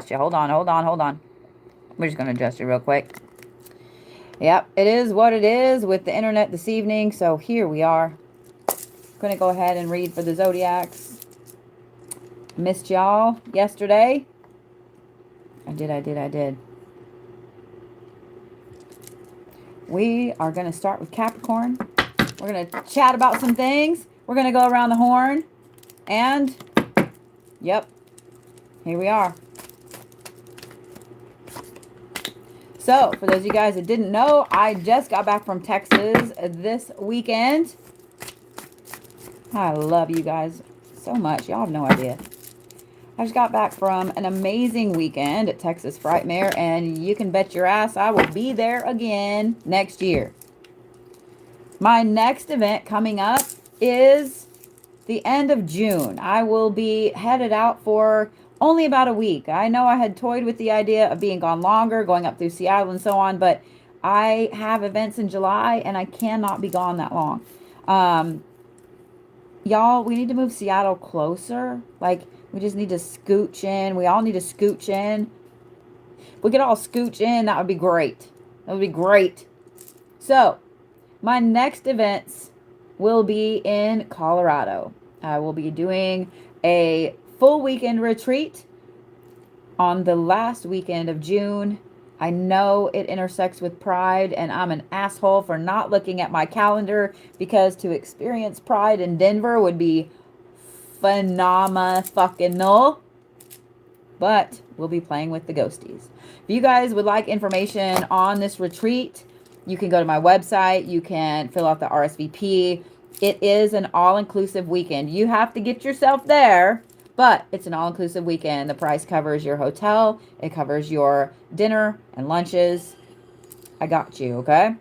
adjust you. Hold on, hold on, hold on. We're just going to adjust you real quick. Yep, it is what it is with the internet this evening. So here we are. Going to go ahead and read for the Zodiacs. Missed y'all yesterday. I did. We are going to start with Capricorn. We're going to chat about some things. We're going to go around the horn. And, yep, here we are. So, for those of you guys that didn't know, I just got back from Texas this weekend. I love you guys so much. Y'all have no idea. I just got back from an amazing weekend at Texas Frightmare, and you can bet your ass I will be there again next year. My next event coming up is the end of June. I will be headed out for only about a week. I know I had toyed with the idea of being gone longer, going up through Seattle and so on, but I have events in July and I cannot be gone that long. Y'all, we need to move Seattle closer. Like, we just need to scooch in. We all need to scooch in. If we could all scooch in, that would be great. That would be great. So, my next events will be in Colorado. I will be doing a full weekend retreat on the last weekend of June. I know it intersects with Pride, and I'm an asshole for not looking at my calendar, because to experience Pride in Denver would be phenomenal. But we'll be playing with the ghosties. If you guys would like information on this retreat, you can go to my website. You can fill out the RSVP. It is an all-inclusive weekend. You have to get yourself there, but it's an all-inclusive weekend. The price covers your hotel. It covers your dinner and lunches. I got you, okay?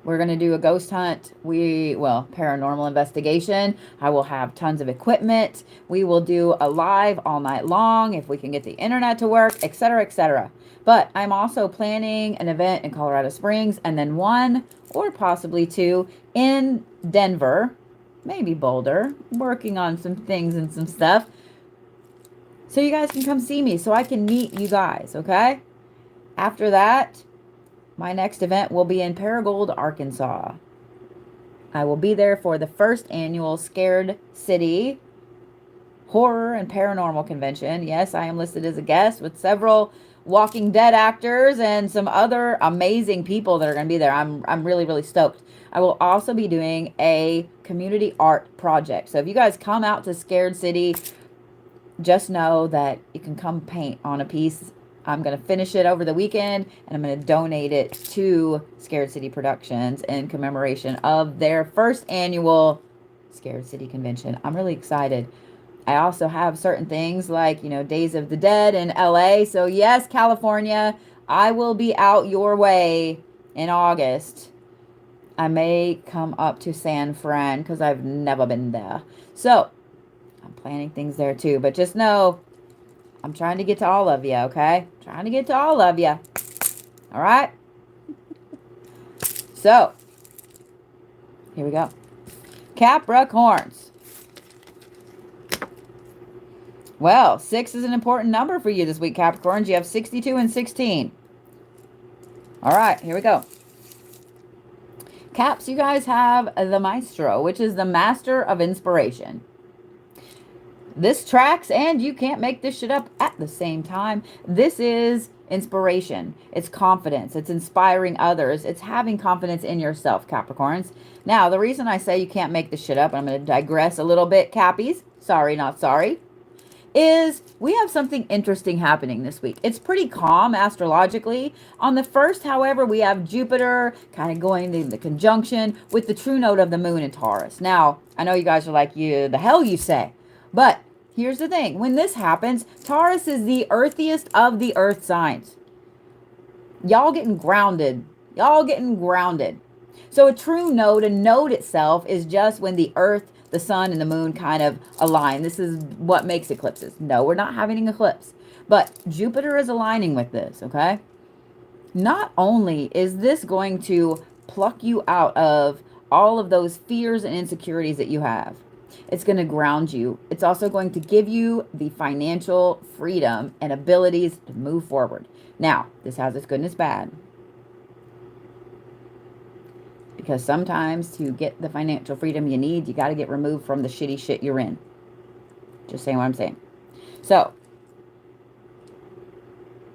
We're going to do a ghost hunt. Paranormal investigation. I will have tons of equipment. We will do a live all night long if we can get the internet to work, etc., etc. But I'm also planning an event in Colorado Springs, and then one or possibly two in Denver, maybe Boulder, working on some things and some stuff. So you guys can come see me so I can meet you guys, okay? After that, my next event will be in Paragould, Arkansas. I will be there for the first annual Scared City Horror and Paranormal Convention. Yes, I am listed as a guest with several Walking Dead actors and some other amazing people that are going to be there. I'm really, really stoked. I will also be doing a community art project. So if you guys come out to Scared City, just know that you can come paint on a piece. I'm going to finish it over the weekend, and I'm going to donate it to Scared City Productions in commemoration of their first annual Scared City Convention. I'm really excited. I also have certain things like, Days of the Dead in LA. So yes, California, I will be out your way in August. I may come up to San Fran because I've never been there. So I'm planning things there too. But just know, I'm trying to get to all of you, okay? Trying to get to all of you. All right? So, here we go. Capricorns. Well, 6 is an important number for you this week, Capricorns. You have 62 and 16. All right, here we go. Caps, you guys have the Maestro, which is the Master of Inspiration. This tracks, and you can't make this shit up at the same time. This is inspiration. It's confidence. It's inspiring others. It's having confidence in yourself, Capricorns. Now, the reason I say you can't make this shit up, and I'm going to digress a little bit, Cappies, sorry, not sorry, is we have something interesting happening this week. It's pretty calm astrologically. On the 1st, however, we have Jupiter kind of going in the conjunction with the true node of the moon in Taurus. Now, I know you guys are like, the hell you say? But here's the thing. When this happens, Taurus is the earthiest of the earth signs. Y'all getting grounded. Y'all getting grounded. So a true node, a node itself, is just when the earth, the sun, and the moon kind of align. This is what makes eclipses. No, we're not having an eclipse. But Jupiter is aligning with this, okay? Not only is this going to pluck you out of all of those fears and insecurities that you have, It's going to ground you. It's also going to give you the financial freedom and abilities to move forward. Now, this has its good and its bad. Because sometimes to get the financial freedom you need, you got to get removed from the shitty shit you're in. Just saying what I'm saying. So,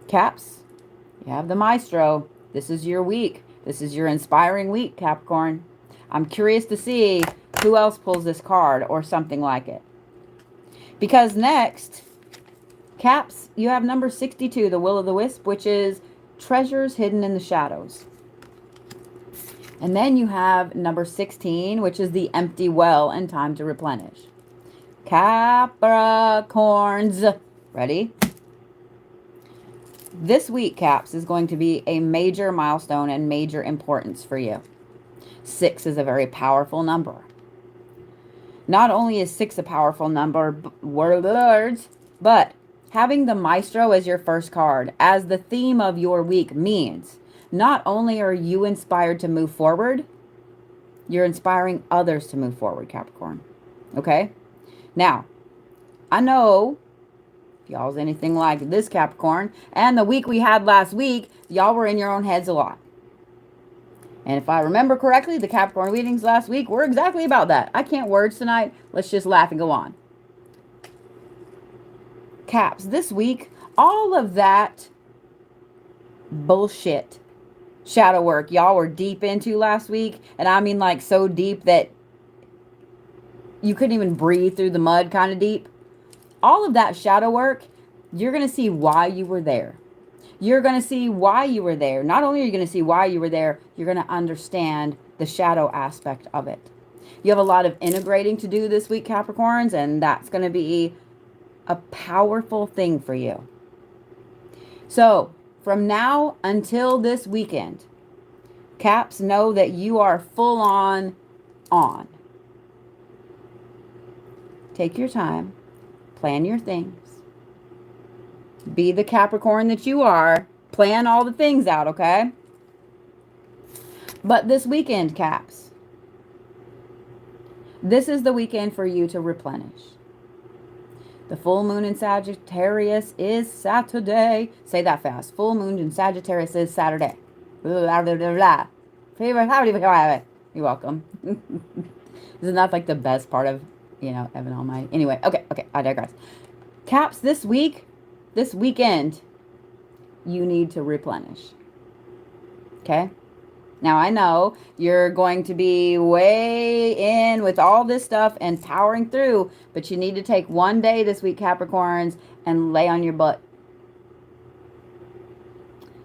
Caps, you have the Maestro. This is your week. This is your inspiring week, Capricorn. I'm curious to see who else pulls this card or something like it. Because next, Caps, you have number 62, the Will o' the Wisp, which is treasures hidden in the shadows. And then you have number 16, which is the empty well and time to replenish. Capricorns, ready? This week, Caps, is going to be a major milestone and major importance for you. 6 is a very powerful number. Not only is 6 a powerful number, words, but having the Maestro as your first card, as the theme of your week, means not only are you inspired to move forward, you're inspiring others to move forward, Capricorn. Okay? Now, I know if y'all's anything like this, Capricorn, and the week we had last week, y'all were in your own heads a lot. And if I remember correctly, the Capricorn readings last week were exactly about that. I can't words tonight. Let's just laugh and go on. Caps, this week, all of that bullshit shadow work y'all were deep into last week, and I mean like so deep that you couldn't even breathe through the mud kind of deep. All of that shadow work, you're going to see why you were there. You're going to see why you were there. Not only are you going to see why you were there, you're going to understand the shadow aspect of it. You have a lot of integrating to do this week, Capricorns, and that's going to be a powerful thing for you. So, from now until this weekend, Caps, know that you are full on. Take your time. Plan your things. Be the Capricorn that you are. Plan all the things out, okay? But this weekend, Caps, this is the weekend for you to replenish. The full moon in Sagittarius is Saturday. Say that fast. Full moon in Sagittarius is Saturday. Blah, blah, blah, blah. Favorite, how do you have it? You're welcome. Isn't that like the best part of, you know, Evan Almighty? Anyway, okay, I digress. Caps, this weekend, you need to replenish. Okay? Now, I know you're going to be way in with all this stuff and powering through, but you need to take one day this week, Capricorns, and lay on your butt.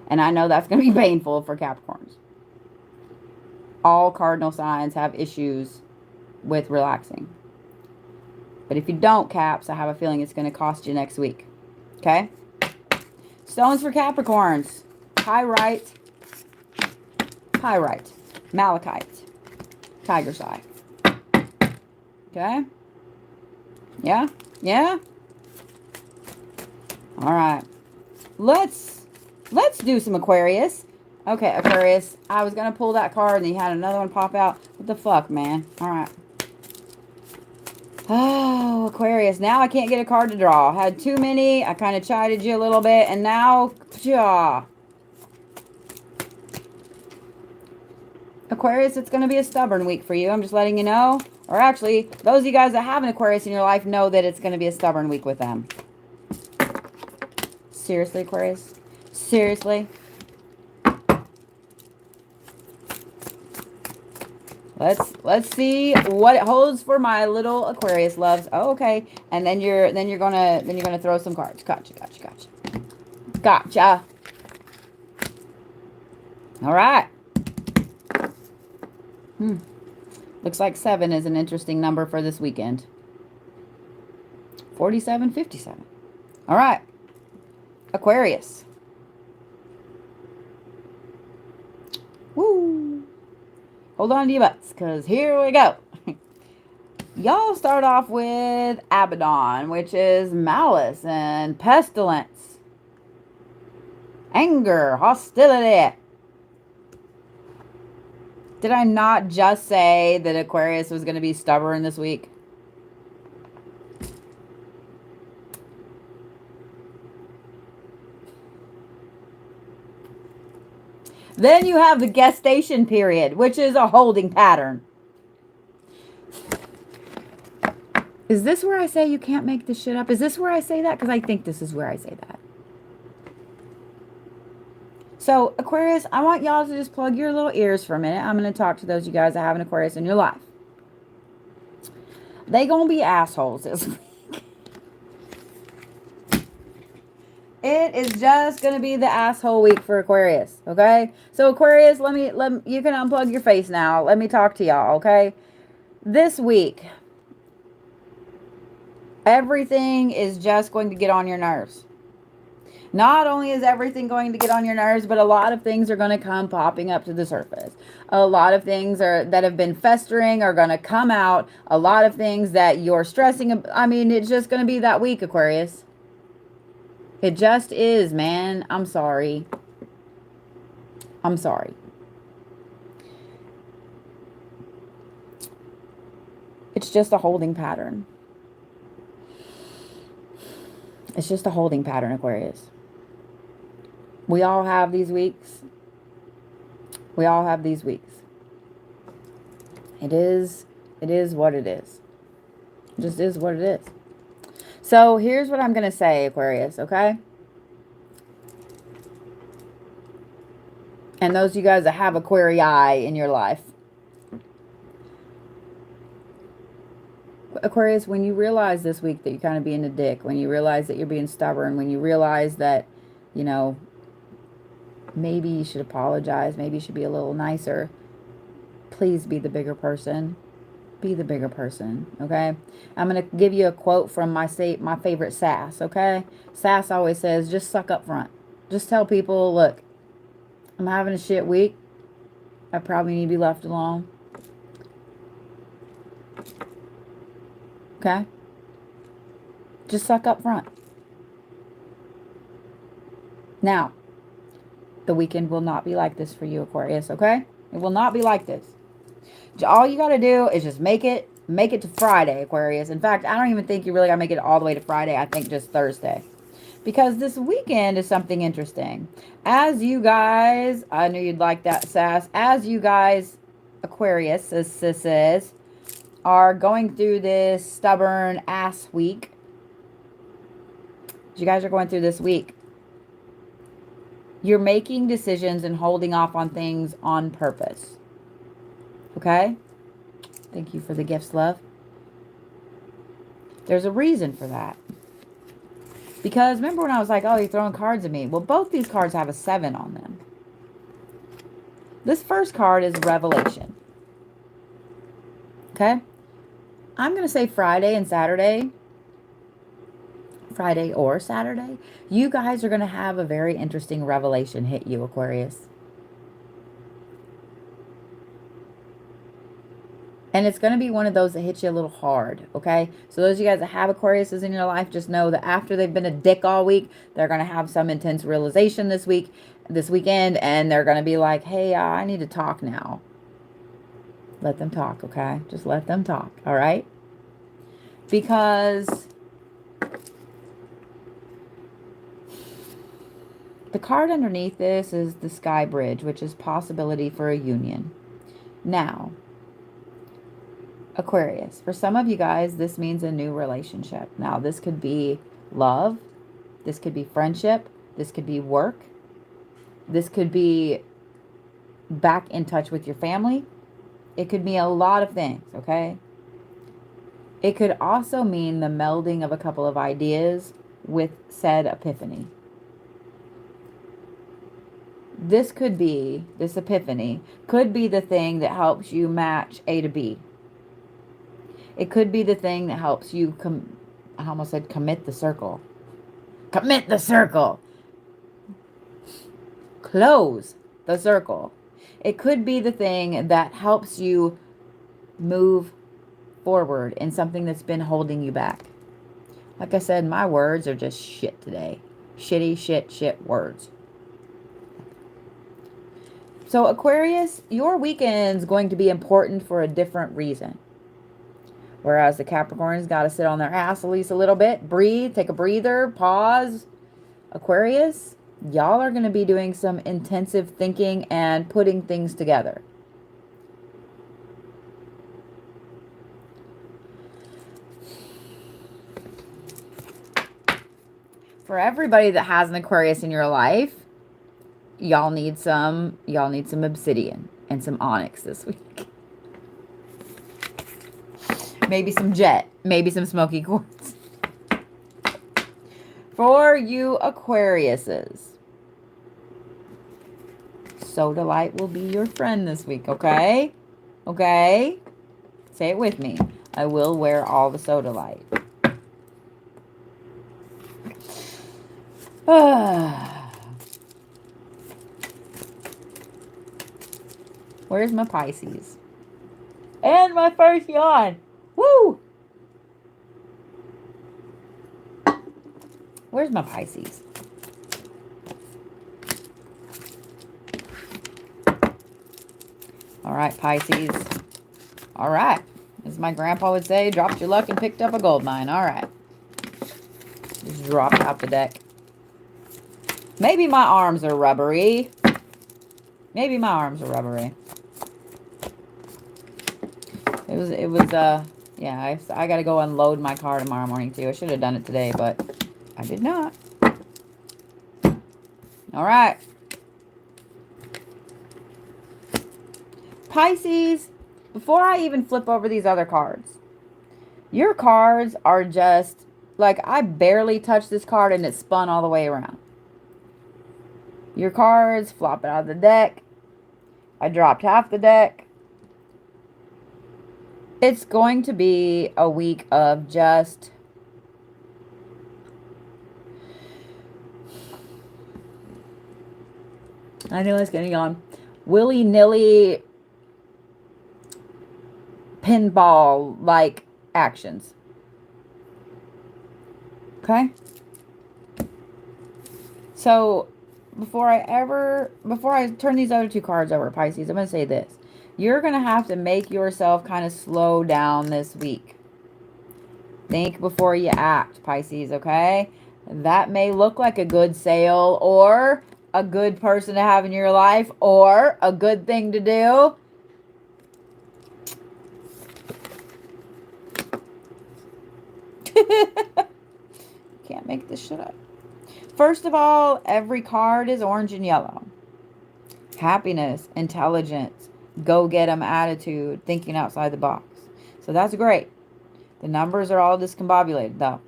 And I know that's going to be painful for Capricorns. All cardinal signs have issues with relaxing. But if you don't, Caps, I have a feeling it's going to cost you next week. Okay? Stones for Capricorns. Pyrite, malachite, tiger's eye. Okay? Yeah? All right. Let's do some Aquarius. Okay, Aquarius. I was going to pull that card and you had another one pop out. What the fuck, man? All right. Oh, Aquarius. Now I can't get a card to draw. Had too many. I kind of chided you a little bit. And now, Aquarius, it's going to be a stubborn week for you. I'm just letting you know. Or actually, those of you guys that have an Aquarius in your life know that it's going to be a stubborn week with them. Seriously, Aquarius? Seriously? Let's see what it holds for my little Aquarius loves. Oh, okay. And then you're gonna throw some cards. Gotcha. All right. Looks like 7 is an interesting number for this weekend. 47, 57. All right. Aquarius. Woo. Hold on to your butts, because here we go. Y'all start off with Abaddon, which is malice and pestilence. Anger, hostility. Did I not just say that Aquarius was going to be stubborn this week? Then you have the gestation period, which is a holding pattern. Is this where I say you can't make this shit up? Is this where I say that? Because I think this is where I say that. So, Aquarius, I want y'all to just plug your little ears for a minute. I'm going to talk to those of you guys that have an Aquarius in your life. They going to be assholes this week. It is just going to be the asshole week for Aquarius, okay? So, Aquarius, you can unplug your face now. Let me talk to y'all, okay? This week, everything is just going to get on your nerves. Not only is everything going to get on your nerves, but a lot of things are going to come popping up to the surface. A lot of things that have been festering are going to come out. A lot of things that you're stressing. I mean, it's just going to be that week, Aquarius. It just is, man. I'm sorry. I'm sorry. It's just a holding pattern. It's just a holding pattern, Aquarius. We all have these weeks. We all have these weeks. It is what it is. It just is what it is. So here's what I'm going to say, Aquarius, okay? And those of you guys that have Aquarii in your life. Aquarius, when you realize this week that you're kind of being a dick, when you realize that you're being stubborn, when you realize that, you know, maybe you should apologize, maybe you should be a little nicer, please be the bigger person. Be the bigger person, okay? I'm going to give you a quote from my favorite Sass, okay? Sass always says, just suck up front. Just tell people, look, I'm having a shit week. I probably need to be left alone. Okay? Just suck up front. Now, the weekend will not be like this for you, Aquarius, okay? It will not be like this. All you got to do is just make it to Friday, Aquarius. In fact, I don't even think you really got to make it all the way to Friday. I think just Thursday. Because this weekend is something interesting. As you guys, I knew you'd like that, Sass. As you guys, Aquarius, says, are going through this stubborn ass week. You guys are going through this week. You're making decisions and holding off on things on purpose. Okay? Thank you for the gifts, love. There's a reason for that. Because remember when I was like, oh, you're throwing cards at me. Well, both these cards have a 7 on them. This first card is Revelation. Okay? I'm going to say Friday and Saturday. Friday or Saturday. You guys are going to have a very interesting revelation hit you, Aquarius. And it's going to be one of those that hits you a little hard, okay? So those of you guys that have Aquariuses in your life, just know that after they've been a dick all week, they're going to have some intense realization this weekend, and they're going to be like, hey, I need to talk now. Let them talk, okay? Just let them talk, all right? Because the card underneath this is the Sky Bridge, which is possibility for a union. Now, Aquarius, for some of you guys, this means a new relationship. Now, this could be love. This could be friendship. This could be work. This could be back in touch with your family. It could mean a lot of things, okay? It could also mean the melding of a couple of ideas with said epiphany. This epiphany could be the thing that helps you match A to B. It could be the thing that helps you I almost said commit the circle. Commit the circle. Close the circle. It could be the thing that helps you move forward in something that's been holding you back. Like I said, my words are just shit today. Shitty, shit words. So Aquarius, your weekend's going to be important for a different reason. Whereas the Capricorns got to sit on their ass at least a little bit. Breathe, take a breather, pause. Aquarius, Y'all are going to be doing some intensive thinking and putting things together. For everybody that has an Aquarius in your life, y'all need some obsidian and some onyx this week. Maybe some jet, maybe some smoky quartz. For you Aquariuses, Sodalite will be your friend this week, okay? Okay? Say it with me. I will wear all the Sodalite. Where's my Pisces? And my first yawn. Woo! Where's my Pisces? All right, Pisces. All right. As my grandpa would say, dropped your luck and picked up a gold mine. All right. Just dropped out the deck. Maybe my arms are rubbery. Maybe my arms are rubbery. Yeah, I got to go unload my car tomorrow morning too. I should have done it today, but I did not. All right. Pisces, before I even flip over these other cards, your cards are just, like, I barely touched this card and it spun all the way around. Your cards flop out of the deck. I dropped half the deck. It's going to be a week of just I know it's getting on willy-nilly pinball like actions. Okay? So before I turn these other two cards over, Pisces, I'm going to say this. You're going to have to make yourself kind of slow down this week. Think before you act, Pisces, okay? That may look like a good sale or a good person to have in your life or a good thing to do. Can't make this shit up. First of all, every card is orange and yellow. Happiness, intelligence, go-get-em attitude, thinking outside the box. So that's great. The numbers are all discombobulated, though.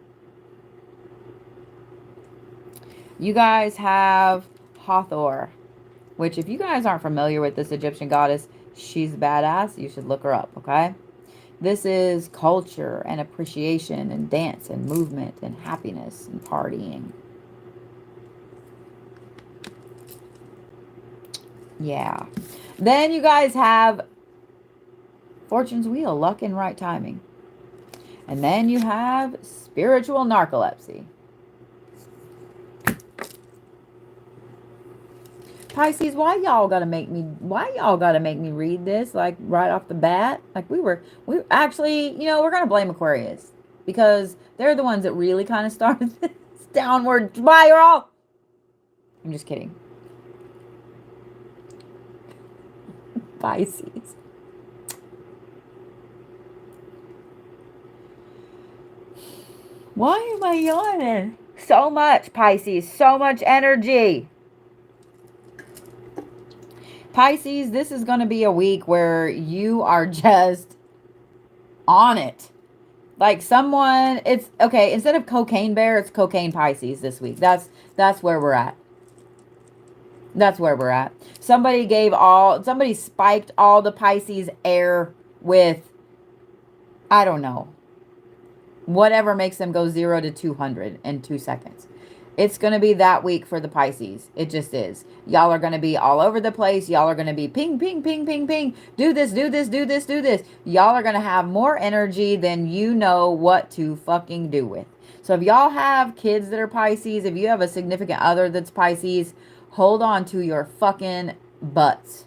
You guys have Hathor, which if you guys aren't familiar with this Egyptian goddess, she's badass. You should look her up, okay? This is culture and appreciation and dance and movement and happiness and partying. Yeah. Then you guys have Fortune's Wheel, luck and right timing. And then you have spiritual narcolepsy. Pisces, why y'all gotta make me read this like right off the bat? Like we actually, you know, we're gonna blame Aquarius because they're the ones that really kind of started this downward spiral. I'm just kidding. Pisces. Why am I yawning? So much, Pisces. So much energy. Pisces, this is going to be a week where you are just on it. Like someone, it's okay. Instead of cocaine bear, it's cocaine Pisces this week. That's where we're at. That's where we're at. Somebody spiked all the Pisces air with, I don't know, whatever makes them go 0 to 200 in 2 seconds. It's going to be that week for the Pisces. It just is. Y'all are going to be all over the place. Y'all are going to be ping, ping, ping, ping, ping. Do this, do this, do this, do this. Y'all are going to have more energy than you know what to fucking do with. So if y'all have kids that are Pisces, if you have a significant other that's Pisces, hold on to your fucking butts.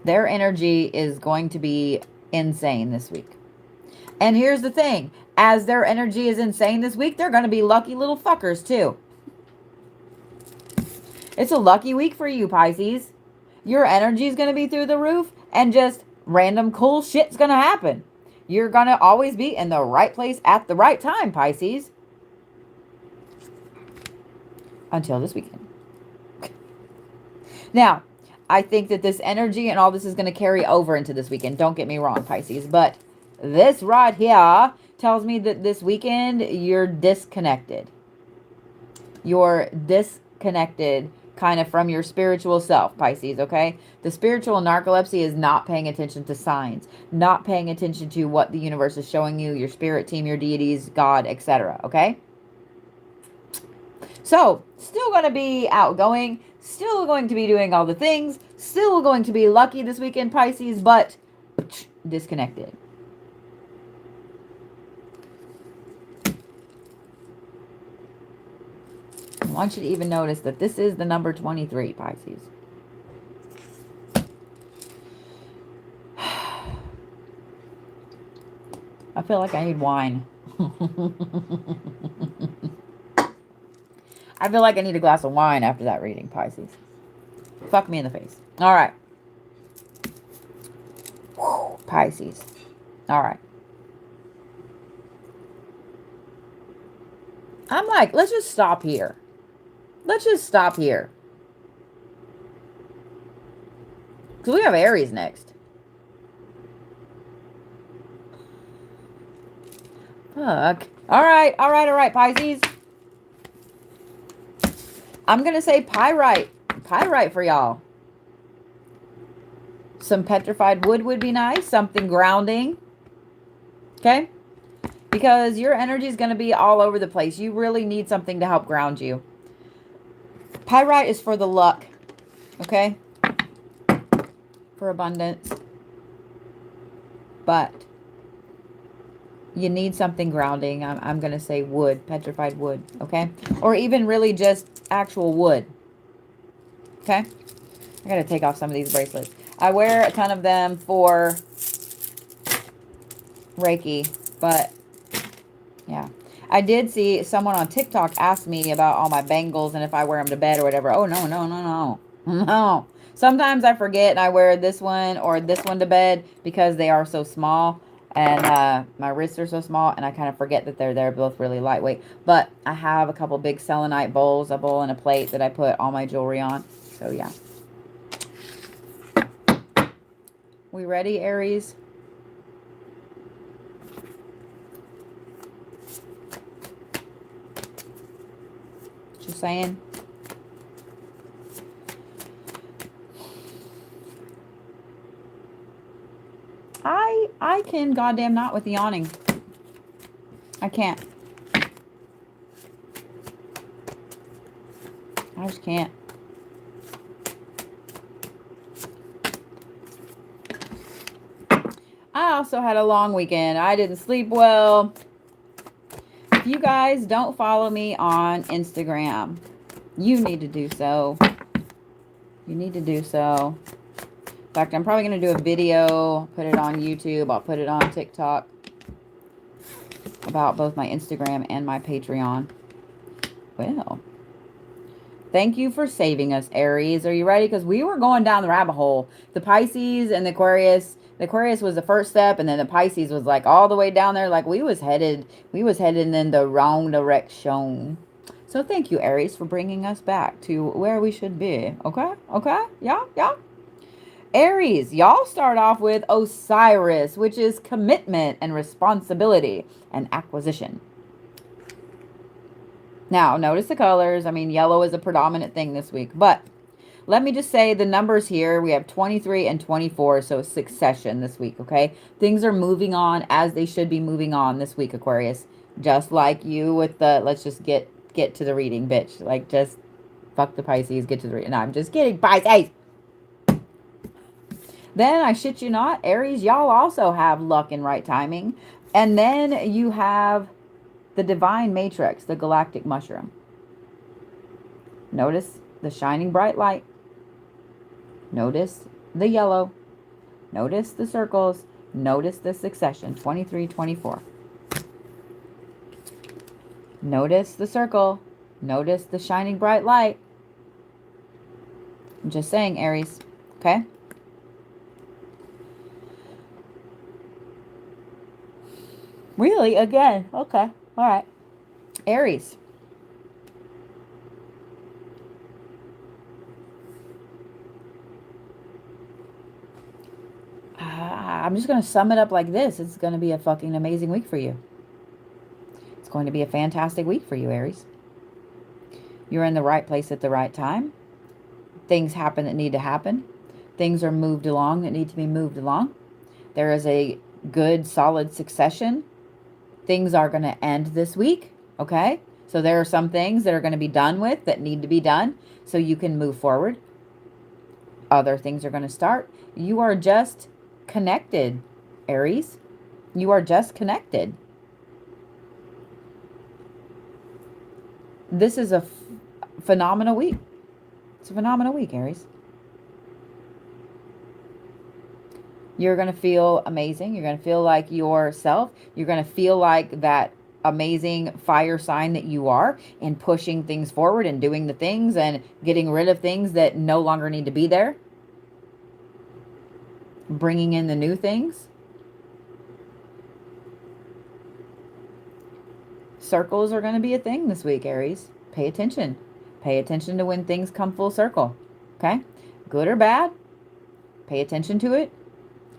Their energy is going to be insane this week. And here's the thing. as their energy is insane this week, they're going to be lucky little fuckers too. It's a lucky week for you, Pisces. Your energy is going to be through the roof, and just random cool shit's going to happen. You're going to always be in the right place at the right time, Pisces. Until this weekend. Now, I think that this energy and all this is going to carry over into this weekend. Don't get me wrong, Pisces. But this right here tells me that this weekend you're disconnected. You're disconnected kind of from your spiritual self, Pisces, okay? The spiritual narcolepsy is not paying attention to signs, not paying attention to what the universe is showing you, your spirit team, your deities, God, etc., okay? So, still going to be outgoing, still going to be doing all the things, still going to be lucky this weekend, Pisces, but disconnected. I want you to even notice that this is the number 23, Pisces. I feel like I need wine. I feel like I need a glass of wine after that reading, Pisces. Fuck me in the face. All right. Whew, Pisces. All right. I'm like, let's just stop here. Let's just stop here. Because we have Aries next. Fuck. All right, Pisces. I'm going to say pyrite. Pyrite for y'all. Some petrified wood would be nice. Something grounding. Okay? Because your energy is going to be all over the place. You really need something to help ground you. Pyrite is for the luck. Okay? For abundance. But you need something grounding. I'm going to say wood. Petrified wood. Okay? Or even really just actual wood. Okay? I got to take off some of these bracelets. I wear a ton of them for Reiki. But yeah. I did see someone on TikTok ask me about all my bangles and if I wear them to bed or whatever. Oh, no. No. Sometimes I forget and I wear this one or this one to bed because they are so small. And my wrists are so small and I kind of forget that they're both really lightweight. But I have a couple big selenite bowls, a bowl and a plate that I put all my jewelry on. So, yeah. We ready, Aries? Just saying. I can goddamn not with the yawning. I can't. I just can't. I also had a long weekend. I didn't sleep well. If you guys don't follow me on Instagram, you need to do so. You need to do so. In fact, I'm probably going to do a video, put it on YouTube. I'll put it on TikTok about both my Instagram and my Patreon. Well, thank you for saving us, Aries. Are you ready? Because we were going down the rabbit hole. The Pisces and the Aquarius. The Aquarius was the first step, and then the Pisces was like all the way down there. Like we was headed in the wrong direction. So thank you, Aries, for bringing us back to where we should be. Okay? Okay? Yeah? Yeah? Aries, y'all start off with Osiris, which is commitment and responsibility and acquisition. Now, notice the colors. I mean, yellow is a predominant thing this week. But let me just say the numbers here. We have 23 and 24, so succession this week, okay? Things are moving on as they should be moving on this week, Aquarius. Just like you with the, let's just get to the reading, bitch. Like, just fuck the Pisces, get to the reading. No, I'm just kidding, Pisces. Then, I shit you not, Aries, y'all also have luck and right timing. And then you have the divine matrix, the galactic mushroom. Notice the shining bright light. Notice the yellow. Notice the circles. Notice the succession, 23, 24. Notice the circle. Notice the shining bright light. I'm just saying, Aries. Okay? Really? Again? Okay. All right. Aries. I'm just going to sum it up like this. It's going to be a fucking amazing week for you. It's going to be a fantastic week for you, Aries. You're in the right place at the right time. Things happen that need to happen. Things are moved along that need to be moved along. There is a good, solid succession. Things are going to end this week, okay? So there are some things that are going to be done with that need to be done so you can move forward. Other things are going to start. You are just connected, Aries. You are just connected. This is a phenomenal week. It's a phenomenal week, Aries. You're going to feel amazing. You're going to feel like yourself. You're going to feel like that amazing fire sign that you are, and pushing things forward and doing the things and getting rid of things that no longer need to be there. Bringing in the new things. Circles are going to be a thing this week, Aries. Pay attention. Pay attention to when things come full circle. Okay? Good or bad, pay attention to it.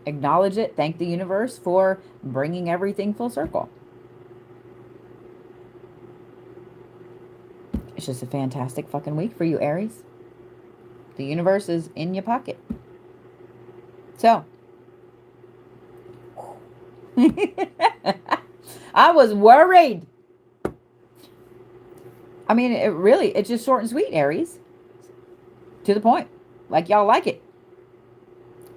Acknowledge it. Thank the universe for bringing everything full circle. It's just a fantastic fucking week for you, Aries. The universe is in your pocket. So, I was worried. I mean, it's just short and sweet, Aries. To the point. Like y'all like it.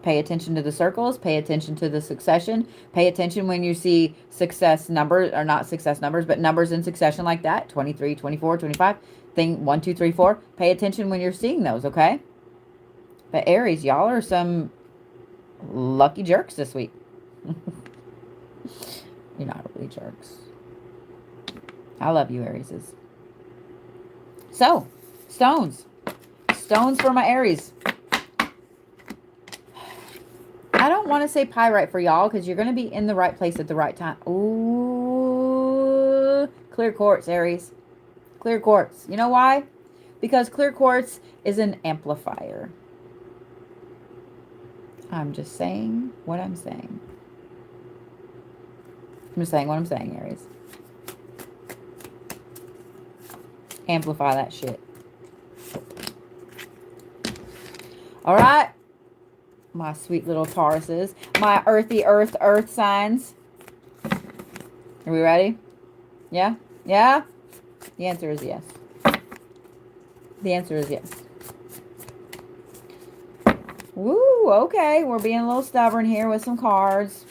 Pay attention to the circles. Pay attention to the succession. Pay attention when you see success numbers, or not success numbers, but numbers in succession like that. 23, 24, 25. Thing 1, 2, 3, 4. Pay attention when you're seeing those, okay? But Aries, y'all are some lucky jerks this week. You're not really jerks. I love you, Arieses. So, stones. Stones for my Aries. I don't want to say pyrite for y'all because you're going to be in the right place at the right time. Ooh, clear quartz, Aries. Clear quartz. You know why? Because clear quartz is an amplifier. I'm just saying what I'm saying. I'm just saying what I'm saying, Aries. Amplify that shit. All right. My sweet little Tauruses. My earthy earth signs. Are we ready? Yeah? Yeah? The answer is yes. The answer is yes. Woo, okay. We're being a little stubborn here with some cards.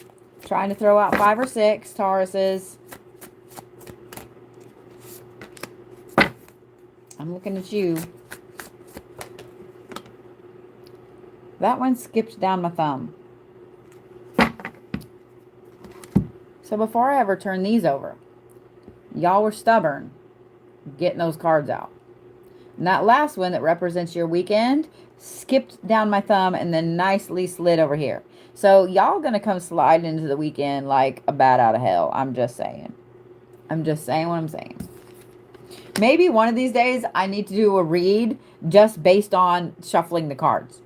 Trying to throw out 5 or 6 Tauruses. I'm looking at you. That one skipped down my thumb. So before I ever turn these over, y'all were stubborn getting those cards out. And that last one that represents your weekend skipped down my thumb and then nicely slid over here. So y'all gonna come slide into the weekend like a bat out of hell. I'm just saying. I'm just saying what I'm saying. Maybe one of these days I need to do a read just based on shuffling the cards.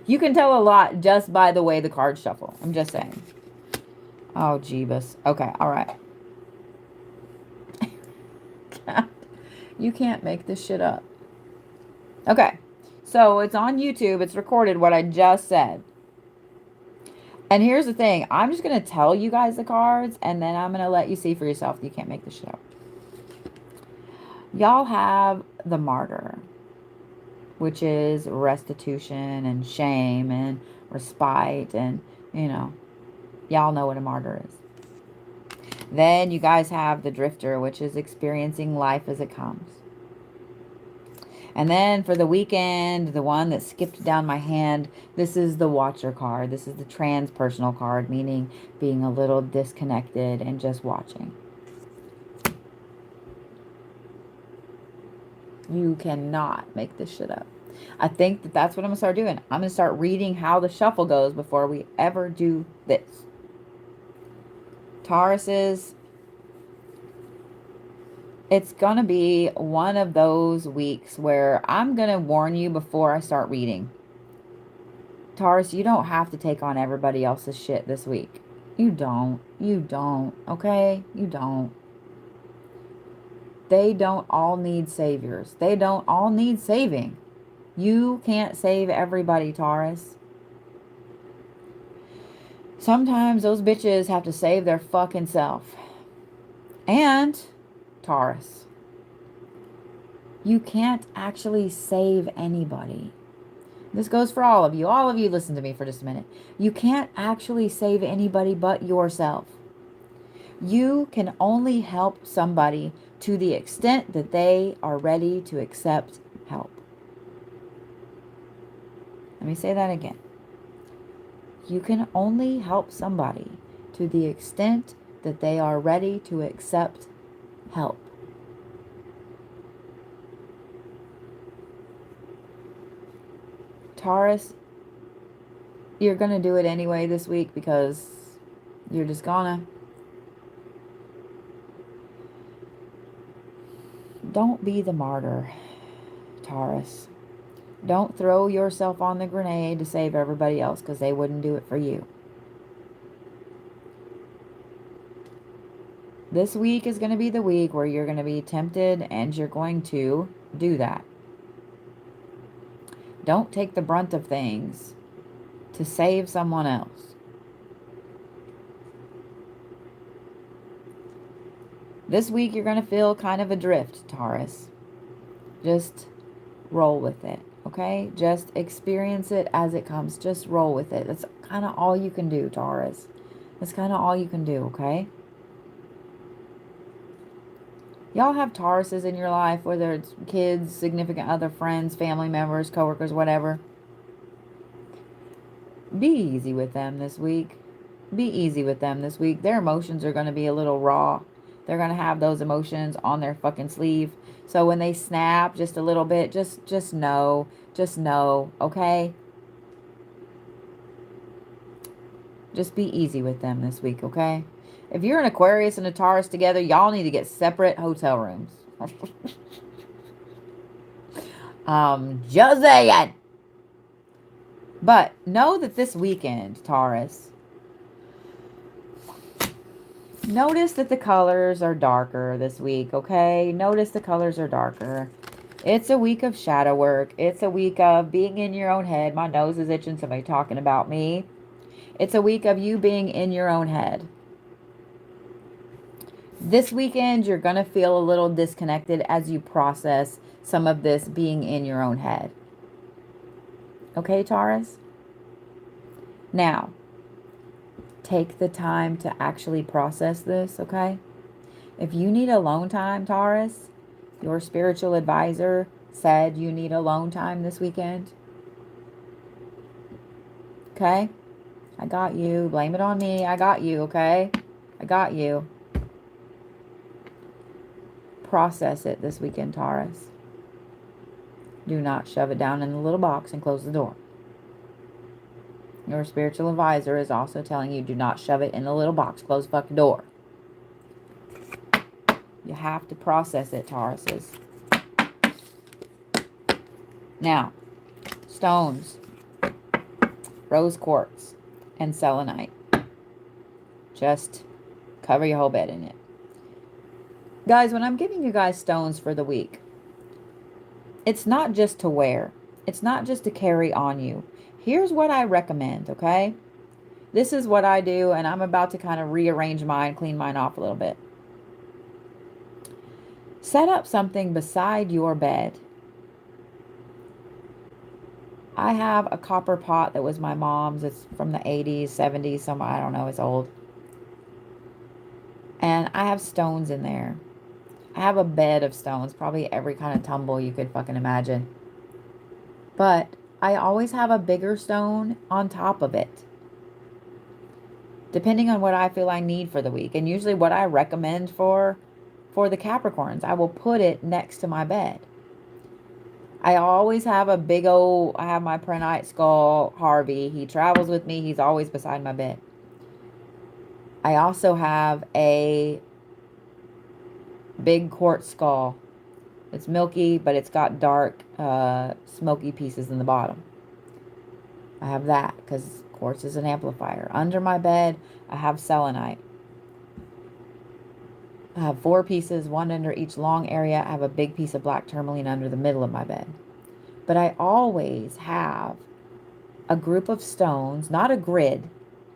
You can tell a lot just by the way the cards shuffle. I'm just saying. Oh, Jeebus. Okay, all right. You can't make this shit up. Okay, so it's on YouTube. It's recorded what I just said. And here's the thing. I'm just going to tell you guys the cards, and then I'm going to let you see for yourself. You can't make this shit up. Y'all have the Martyr, which is restitution and shame and respite, and, you know, y'all know what a martyr is. Then you guys have the Drifter, which is experiencing life as it comes. And then for the weekend, the one that skipped down my hand, this is the Watcher card. This is the transpersonal card, meaning being a little disconnected and just watching. You cannot make this shit up. I think that that's what I'm going to start doing. I'm going to start reading how the shuffle goes before we ever do this. Tauruses, it's going to be one of those weeks where I'm going to warn you before I start reading. Taurus, you don't have to take on everybody else's shit this week. You don't. You don't. Okay? You don't. They don't all need saviors. They don't all need saving. You can't save everybody, Taurus. Sometimes those bitches have to save their fucking self. And, Taurus, you can't actually save anybody. This goes for all of you. All of you, listen to me for just a minute. You can't actually save anybody but yourself. You can only help somebody to the extent that they are ready to accept help. Let me say that again. You can only help somebody to the extent that they are ready to accept help. Taurus, you're going to do it anyway this week because you're just gonna. Don't be the martyr, Taurus. Don't throw yourself on the grenade to save everybody else because they wouldn't do it for you. This week is going to be the week where you're going to be tempted and you're going to do that. Don't take the brunt of things to save someone else. This week you're going to feel kind of adrift, Taurus. Just roll with it, okay? Just experience it as it comes. Just roll with it. That's kind of all you can do, Taurus. That's kind of all you can do, okay? Y'all have Tauruses in your life, whether it's kids, significant other, friends, family members, coworkers, whatever. Be easy with them this week. Be easy with them this week. Their emotions are going to be a little raw. They're going to have those emotions on their fucking sleeve. So when they snap just a little bit, just know, okay? Just be easy with them this week, okay? If you're an Aquarius and a Taurus together, y'all need to get separate hotel rooms. Just saying. But know that this weekend, Taurus, notice that the colors are darker this week, okay? Notice the colors are darker. It's a week of shadow work. It's a week of being in your own head. My nose is itching, somebody talking about me. It's a week of you being in your own head. This weekend, you're going to feel a little disconnected as you process some of this being in your own head. Okay, Taurus? Now, take the time to actually process this, okay? If you need alone time, Taurus, your spiritual advisor said you need alone time this weekend. Okay? I got you. Blame it on me. I got you, okay? I got you. Process it this weekend, Taurus. Do not shove it down in the little box and close the door. Your spiritual advisor is also telling you do not shove it in the little box. Close the fucking door. You have to process it, Tauruses. Now, stones, rose quartz, and selenite. Just cover your whole bed in it. Guys, when I'm giving you guys stones for the week, it's not just to wear. It's not just to carry on you. Here's what I recommend, okay? This is what I do, and I'm about to kind of rearrange mine, clean mine off a little bit. Set up something beside your bed. I have a copper pot that was my mom's. It's from the 80s, 70s, some, I don't know, it's old. And I have stones in there. I have a bed of stones, probably every kind of tumble you could fucking imagine. But I always have a bigger stone on top of it, depending on what I feel I need for the week. And usually what I recommend for the Capricorns, I will put it next to my bed. I always have a big old, I have my prehnite skull, Harvey. He travels with me. He's always beside my bed. I also have a big quartz skull. It's milky, but it's got dark, smoky pieces in the bottom. I have that because quartz is an amplifier. Under my bed, I have selenite. I have 4 pieces, 1 under each long area. I have a big piece of black tourmaline under the middle of my bed. But I always have a group of stones, not a grid,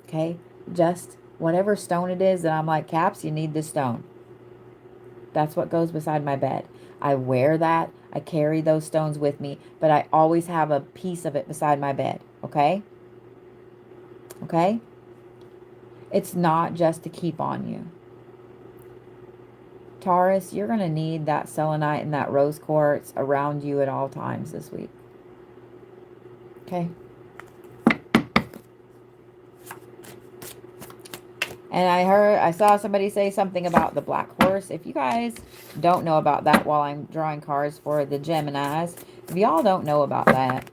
okay? Just whatever stone it is that I'm like, Caps, you need this stone. That's what goes beside my bed. I wear that. I carry those stones with me, but I always have a piece of it beside my bed, okay? Okay? It's not just to keep on you. Taurus, you're going to need that selenite and that rose quartz around you at all times this week. Okay? And I saw somebody say something about the black horse. If you guys don't know about that while I'm drawing cards for the Geminis, if y'all don't know about that,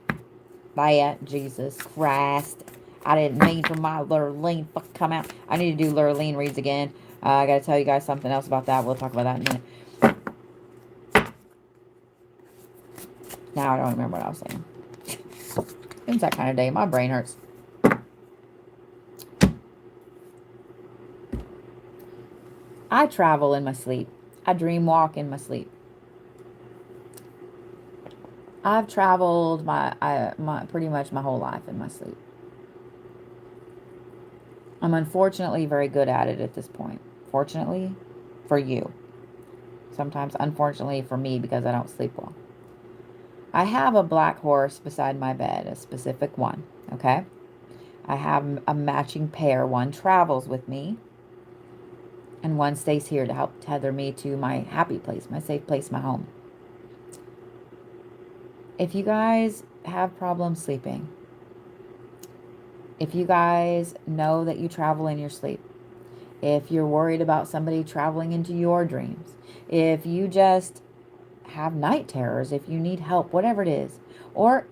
Jesus Christ. I didn't mean for my Lurleen fuck come out. I need to do Lurleen reads again. I got to tell you guys something else about that. We'll talk about that in a minute. Now I don't remember what I was saying. It's that kind of day. My brain hurts. I travel in my sleep. I dream walk in my sleep. I've traveled pretty much my whole life in my sleep. I'm unfortunately very good at it at this point. Fortunately for you. Sometimes unfortunately for me because I don't sleep well. I have a black horse beside my bed, a specific one, okay? I have a matching pair. One travels with me, and one stays here to help tether me to my happy place, my safe place, my home. If you guys have problems sleeping, if you guys know that you travel in your sleep, if you're worried about somebody traveling into your dreams, if you just have night terrors, if you need help, whatever it is, or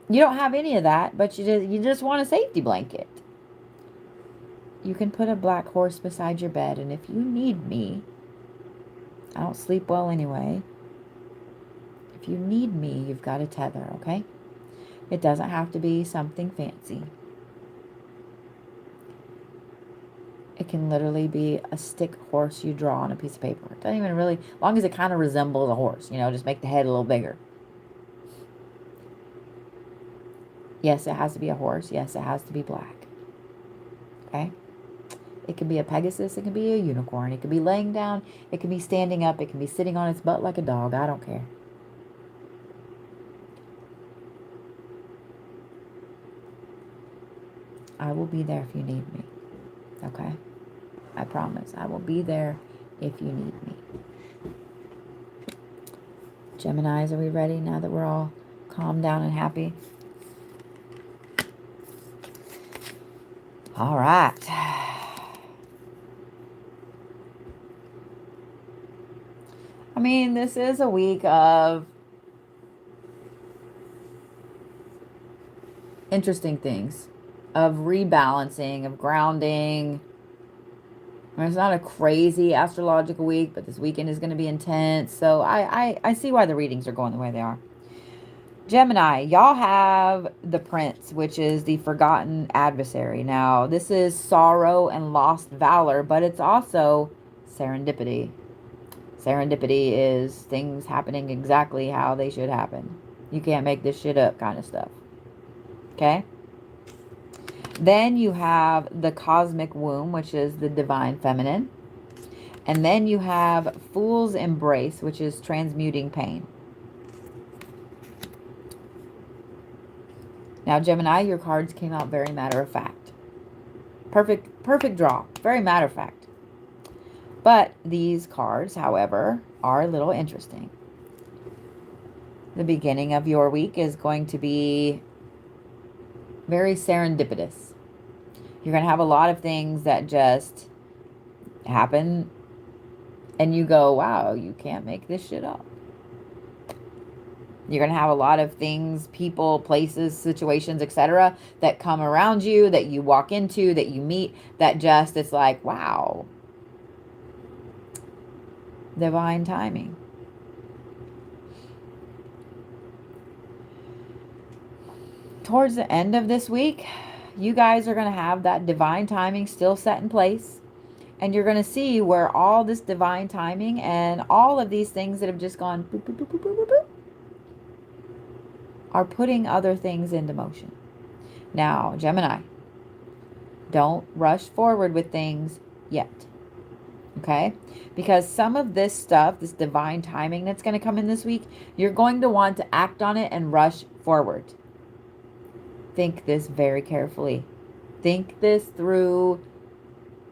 you don't have any of that, but you just want a safety blanket, you can put a black horse beside your bed. And if you need me, I don't sleep well anyway. If you need me, you've got a tether, okay? It doesn't have to be something fancy. It can literally be a stick horse you draw on a piece of paper. It doesn't even really, as long as it kind of resembles a horse, you know, just make the head a little bigger. Yes, it has to be a horse. Yes, it has to be black. Okay? It can be a Pegasus. It can be a unicorn. It can be laying down. It can be standing up. It can be sitting on its butt like a dog. I don't care. I will be there if you need me. Okay? I promise. I will be there if you need me. Geminis, are we ready now that we're all calmed down and happy? All right. I mean, this is a week of interesting things, of rebalancing, of grounding. I mean, it's not a crazy astrological week, but this weekend is going to be intense. So I see why the readings are going the way they are. Gemini, y'all have the Prince, which is the forgotten adversary. Now, this is sorrow and lost valor, but it's also serendipity. Serendipity is things happening exactly how they should happen. You can't make this shit up kind of stuff. Okay? Then you have the cosmic womb, which is the divine feminine. And then you have Fool's Embrace, which is transmuting pain. Now, Gemini, your cards came out very matter of fact. Perfect draw. Very matter of fact. But these cards, however, are a little interesting. The beginning of your week is going to be very serendipitous. You're going to have a lot of things that just happen and you go, wow, you can't make this shit up. You're going to have a lot of things, people, places, situations, etc. that come around you, that you walk into, that you meet, that just, it's like, wow. Divine timing. Towards the end of this week, you guys are going to have that divine timing still set in place. And you're going to see where all this divine timing and all of these things that have just gone boop, boop, boop, boop, boop, boop, boop, are putting other things into motion. Now, Gemini, don't rush forward with things yet. Okay? Because some of this stuff, this divine timing that's going to come in this week, you're going to want to act on it and rush forward. Think this very carefully. Think this through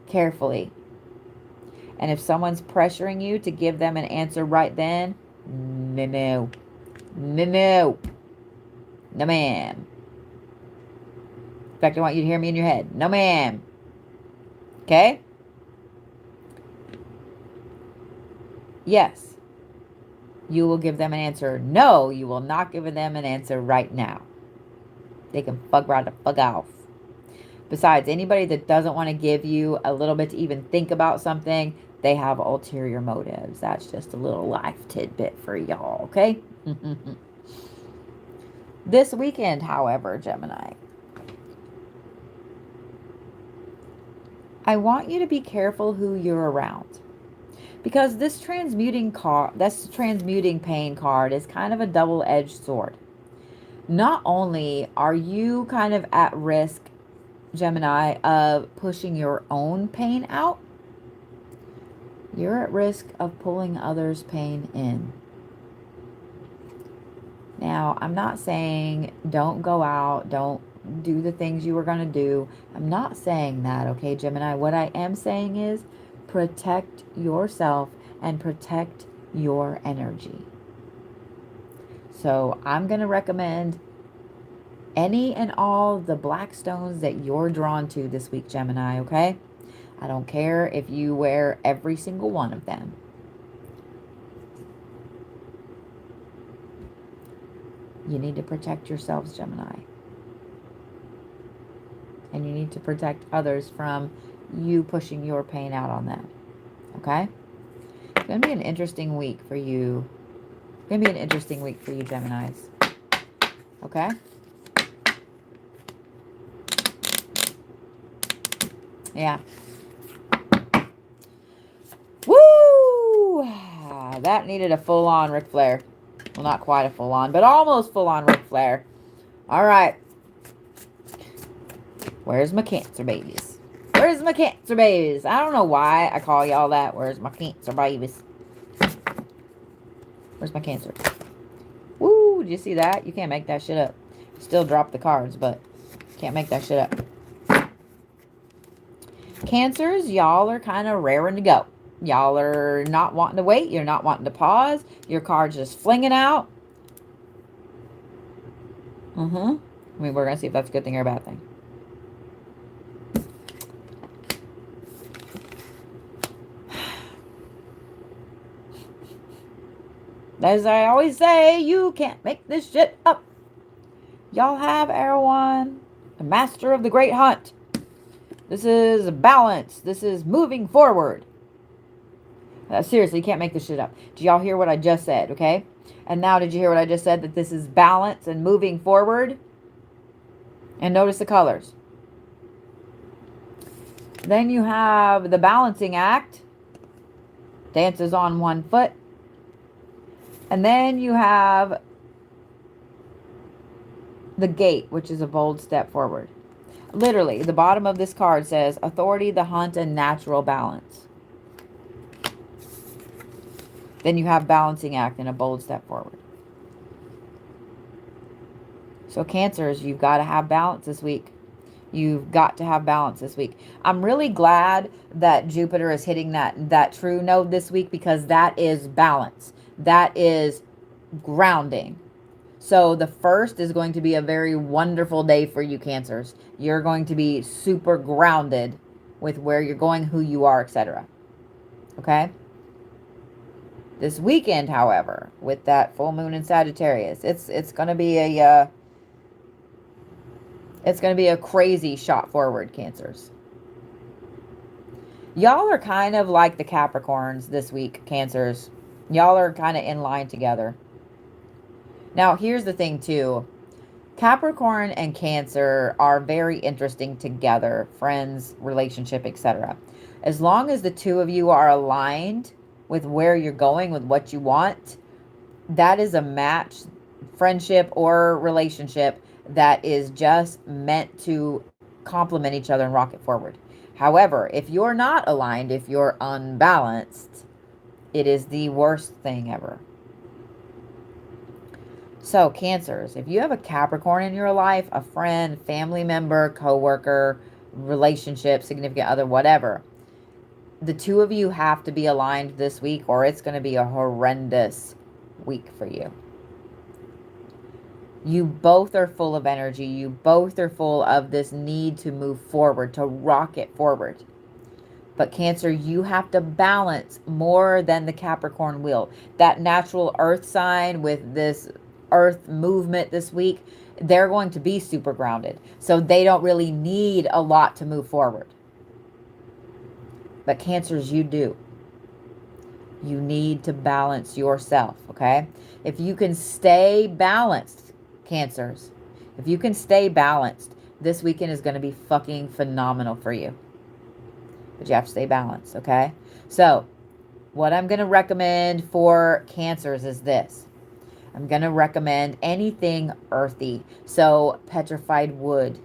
carefully. And if someone's pressuring you to give them an answer right then, no, no, no, no, no, ma'am. In fact, I want you to hear me in your head. No, ma'am. Okay? Yes, you will give them an answer. No, you will not give them an answer right now. They can fuck right the fuck off. Besides, anybody that doesn't want to give you a little bit to even think about something, they have ulterior motives. That's just a little life tidbit for y'all, okay? This weekend, however, Gemini, I want you to be careful who you're around. Because this transmuting pain card is kind of a double-edged sword. Not only are you kind of at risk, Gemini, of pushing your own pain out, you're at risk of pulling others' pain in. Now, I'm not saying don't go out, don't do the things you were going to do. I'm not saying that, okay, Gemini? What I am saying is protect yourself and protect your energy. So I'm going to recommend any and all the black stones that you're drawn to this week, Gemini, okay? I don't care if you wear every single one of them. You need to protect yourselves, Gemini. And you need to protect others from you pushing your pain out on them. Okay? It's going to be an interesting week for you. It's going to be an interesting week for you, Geminis. Okay? Yeah. Woo! That needed a full-on Ric Flair. Well, not quite a full-on, but almost full-on Ric Flair. All right. Where's my Cancer babies? Where's my Cancer babies? I don't know why I call y'all that. Where's my Cancer babies? Where's my Cancer? Woo! Did you see that? You can't make that shit up. Still drop the cards, but can't make that shit up. Cancers, y'all are kind of raring to go. Y'all are not wanting to wait. You're not wanting to pause. Your card's just flinging out. I mean, we're going to see if that's a good thing or a bad thing. As I always say, you can't make this shit up. Y'all have Erewhon, the master of the great hunt. This is balance. This is moving forward. Seriously, you can't make this shit up. Do y'all hear what I just said, okay? And now did you hear what I just said? That this is balance and moving forward? And notice the colors. Then you have the balancing act. Dances on one foot. And then you have the gate, which is a bold step forward. Literally, the bottom of this card says authority, the hunt, and natural balance. Then you have balancing act and a bold step forward. So Cancers, you've got to have balance this week. You've got to have balance this week. I'm really glad that Jupiter is hitting that true node this week, because that is balance. That is grounding. So the first is going to be a very wonderful day for you, Cancers. You're going to be super grounded with where you're going, who you are, etc. Okay? This weekend, however, with that full moon in Sagittarius, it's going to be a crazy shot forward, Cancers. Y'all are kind of like the Capricorns this week, Cancers. Y'all are kind of in line together. Now, here's the thing, too. Capricorn and Cancer are very interesting together, friends, relationship, etc. As long as the two of you are aligned with where you're going, with what you want, that is a match, friendship or relationship that is just meant to complement each other and rock it forward. However, if you're not aligned, if you're unbalanced, it is the worst thing ever. So, Cancers, if you have a Capricorn in your life, a friend, family member, coworker, relationship, significant other, whatever, the two of you have to be aligned this week, or it's going to be a horrendous week for you. You both are full of energy. You both are full of this need to move forward, to rock it forward. But Cancer, you have to balance more than the Capricorn will. That natural earth sign with this earth movement this week, they're going to be super grounded. So they don't really need a lot to move forward. But Cancers, you do. You need to balance yourself, okay? If you can stay balanced, Cancers, if you can stay balanced, this weekend is going to be fucking phenomenal for you. But you have to stay balanced, okay? So, what I'm going to recommend for Cancers is this. I'm going to recommend anything earthy. So, petrified wood,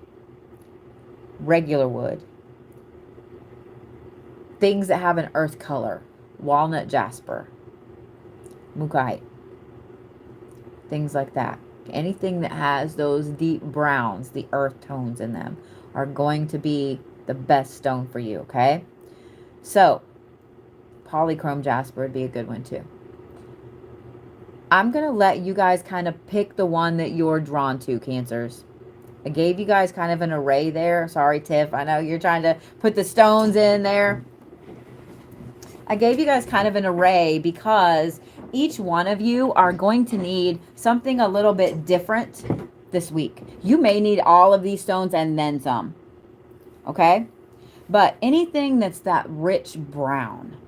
regular wood, things that have an earth color, walnut jasper, MOOKAITE, things like that. Anything that has those deep browns, the earth tones in them, are going to be the best stone for you, okay? So, polychrome jasper would be a good one too. I'm going to let you guys kind of pick the one that you're drawn to, Cancers. I gave you guys kind of an array there. Sorry, Tiff. I know you're trying to put the stones in there. I gave you guys kind of an array because each one of you are going to need something a little bit different this week. You may need all of these stones and then some. Okay? But anything that's that rich brown.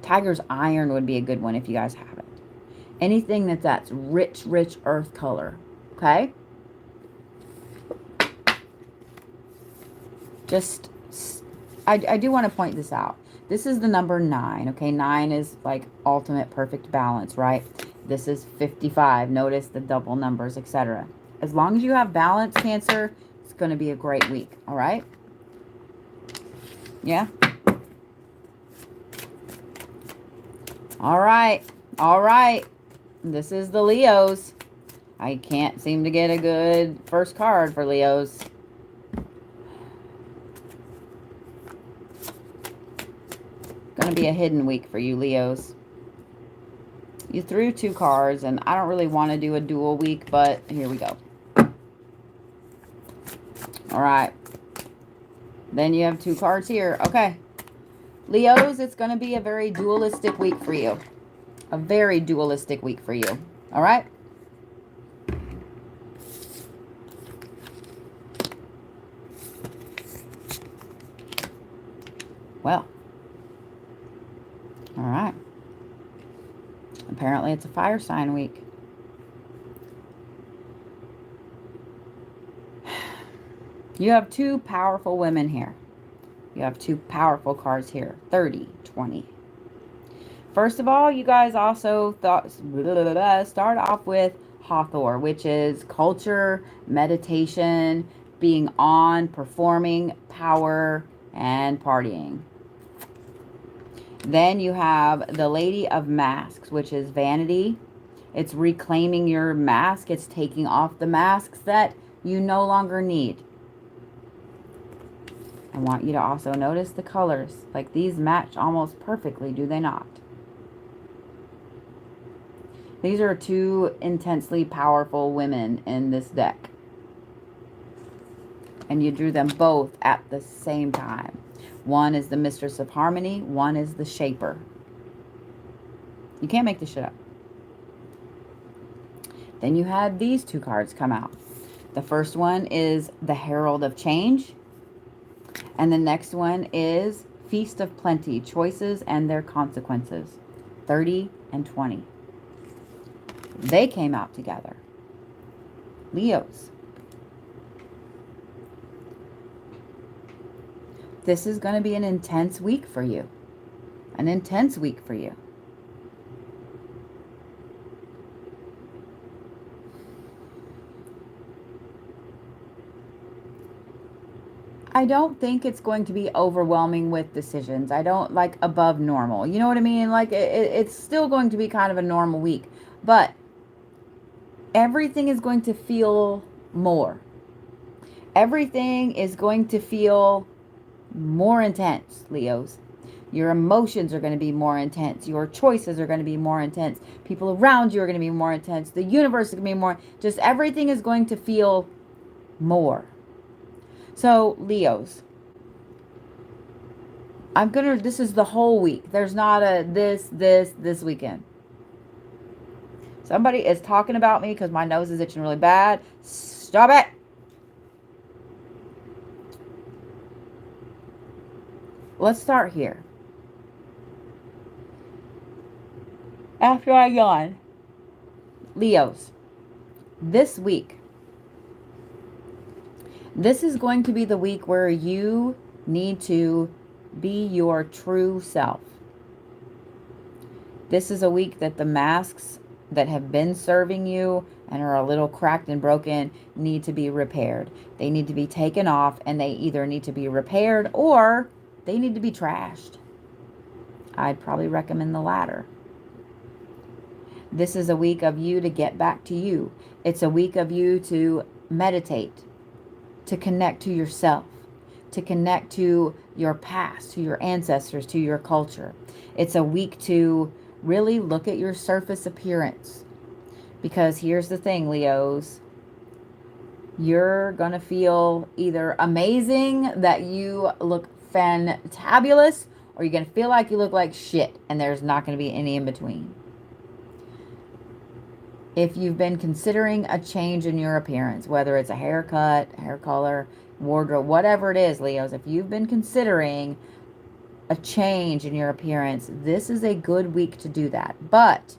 Tiger's iron would be a good one if you guys have it. Anything that's rich, rich earth color. Okay? Just, I do want to point this out. This is the number 9, okay? 9 is like ultimate perfect balance, right? This is 55. Notice the double numbers, etc. As long as you have balance, Cancer, it's going to be a great week, all right? Yeah? All right. All right. This is the Leos. I can't seem to get a good first card for Leos. Going to be a hidden week for you, Leos. You threw 2 cards, and I don't really want to do a dual week, but here we go. All right. Then you have 2 cards here. Okay. Leos, it's going to be a very dualistic week for you. A very dualistic week for you. All right? Well. All right. Apparently it's a fire sign week. You have 2 powerful women here. You have 2 powerful cards here. 30, 20. First of all, you guys also start off with Hathor, which is culture, meditation, being on, performing, power, and partying. Then you have the Lady of Masks, which is vanity. It's reclaiming your mask. It's taking off the masks that you no longer need. I want you to also notice the colors. Like these match almost perfectly, do they not? These are 2 intensely powerful women in this deck. And you drew them both at the same time. One is the Mistress of Harmony. One is the Shaper. You can't make this shit up. Then you had these two cards come out. The first one is the Herald of Change. And the next one is Feast of Plenty, Choices and Their Consequences. 30 and 20. They came out together. Leos. This is going to be an intense week for you. An intense week for you. I don't think it's going to be overwhelming with decisions. I don't like above normal. You know what I mean? Like it's still going to be kind of a normal week. But everything is going to feel more. Everything is going to feel more intense, Leos. Your emotions are going to be more intense. Your choices are going to be more intense. People around you are going to be more intense. The universe is going to be more. Just everything is going to feel more. So, Leos, this is the whole week. There's not a this weekend. Somebody is talking about me because my nose is itching really bad. Stop it. Let's start here. After I yawn, Leos, this week, this is going to be the week where you need to be your true self. This is a week that the masks that have been serving you and are a little cracked and broken need to be repaired. They need to be taken off, and they either need to be repaired or they need to be trashed. I'd probably recommend the latter. This is a week of you to get back to you. It's a week of you to meditate, to connect to yourself, to connect to your past, to your ancestors, to your culture. It's a week to really look at your surface appearance. Because here's the thing, Leos. You're going to feel either amazing that you look fantabulous, or you're going to feel like you look like shit, and there's not going to be any in between. If you've been considering a change in your appearance, whether it's a haircut, hair color, wardrobe, whatever it is, Leos, if you've been considering a change in your appearance, this is a good week to do that. But,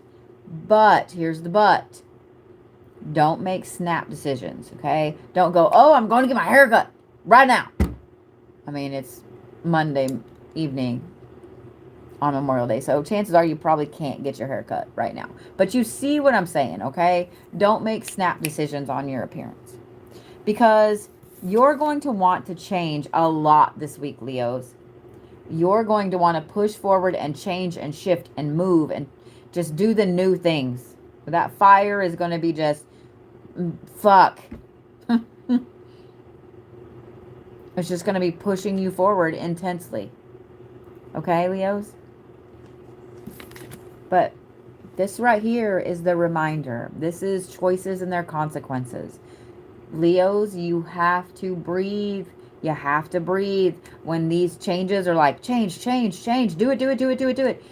here's the but. Don't make snap decisions, okay? Don't go, oh, I'm going to get my hair cut right now. I mean, it's Monday evening on Memorial Day, so chances are you probably can't get your hair cut right now. But you see what I'm saying, okay? Don't make snap decisions on your appearance. Because you're going to want to change a lot this week, Leos. You're going to want to push forward and change and shift and move and just do the new things. That fire is going to be just, fuck. It's just going to be pushing you forward intensely. Okay, Leos? But this right here is the reminder. This is choices and their consequences. Leos, you have to breathe. You have to breathe. When these changes are like, change, change, change. Do it, do it, do it, do it, do it.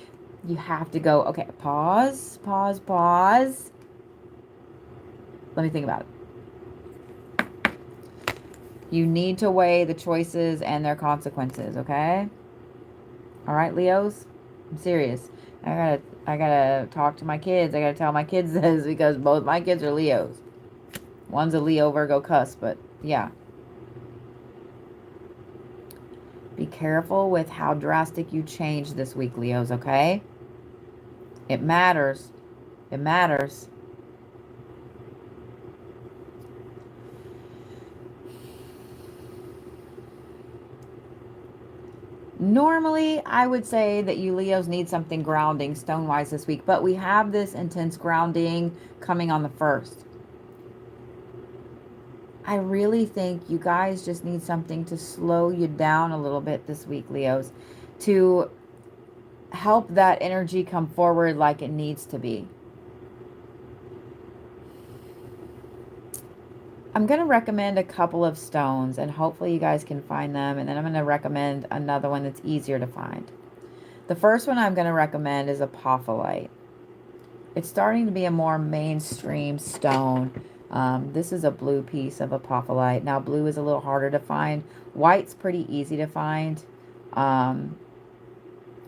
You have to go, okay, pause, pause, pause. Let me think about it. You need to weigh the choices and their consequences, okay? All right, Leos? I'm serious. I gotta talk to my kids. I gotta tell my kids this because both my kids are Leos. One's a Leo Virgo cusp, but yeah. Be careful with how drastic you change this week, Leos, okay? It matters. It matters. Normally, I would say that you Leos need something grounding stone-wise this week, but we have this intense grounding coming on the 1st. I really think you guys just need something to slow you down a little bit this week, Leos, to help that energy come forward like it needs to be. I'm going to recommend a couple of stones, and hopefully you guys can find them, and then I'm going to recommend another one that's easier to find. The first one I'm going to recommend is apophyllite. It's starting to be a more mainstream stone. This is a blue piece of apophyllite. Now, blue is a little harder to find. White's pretty easy to find.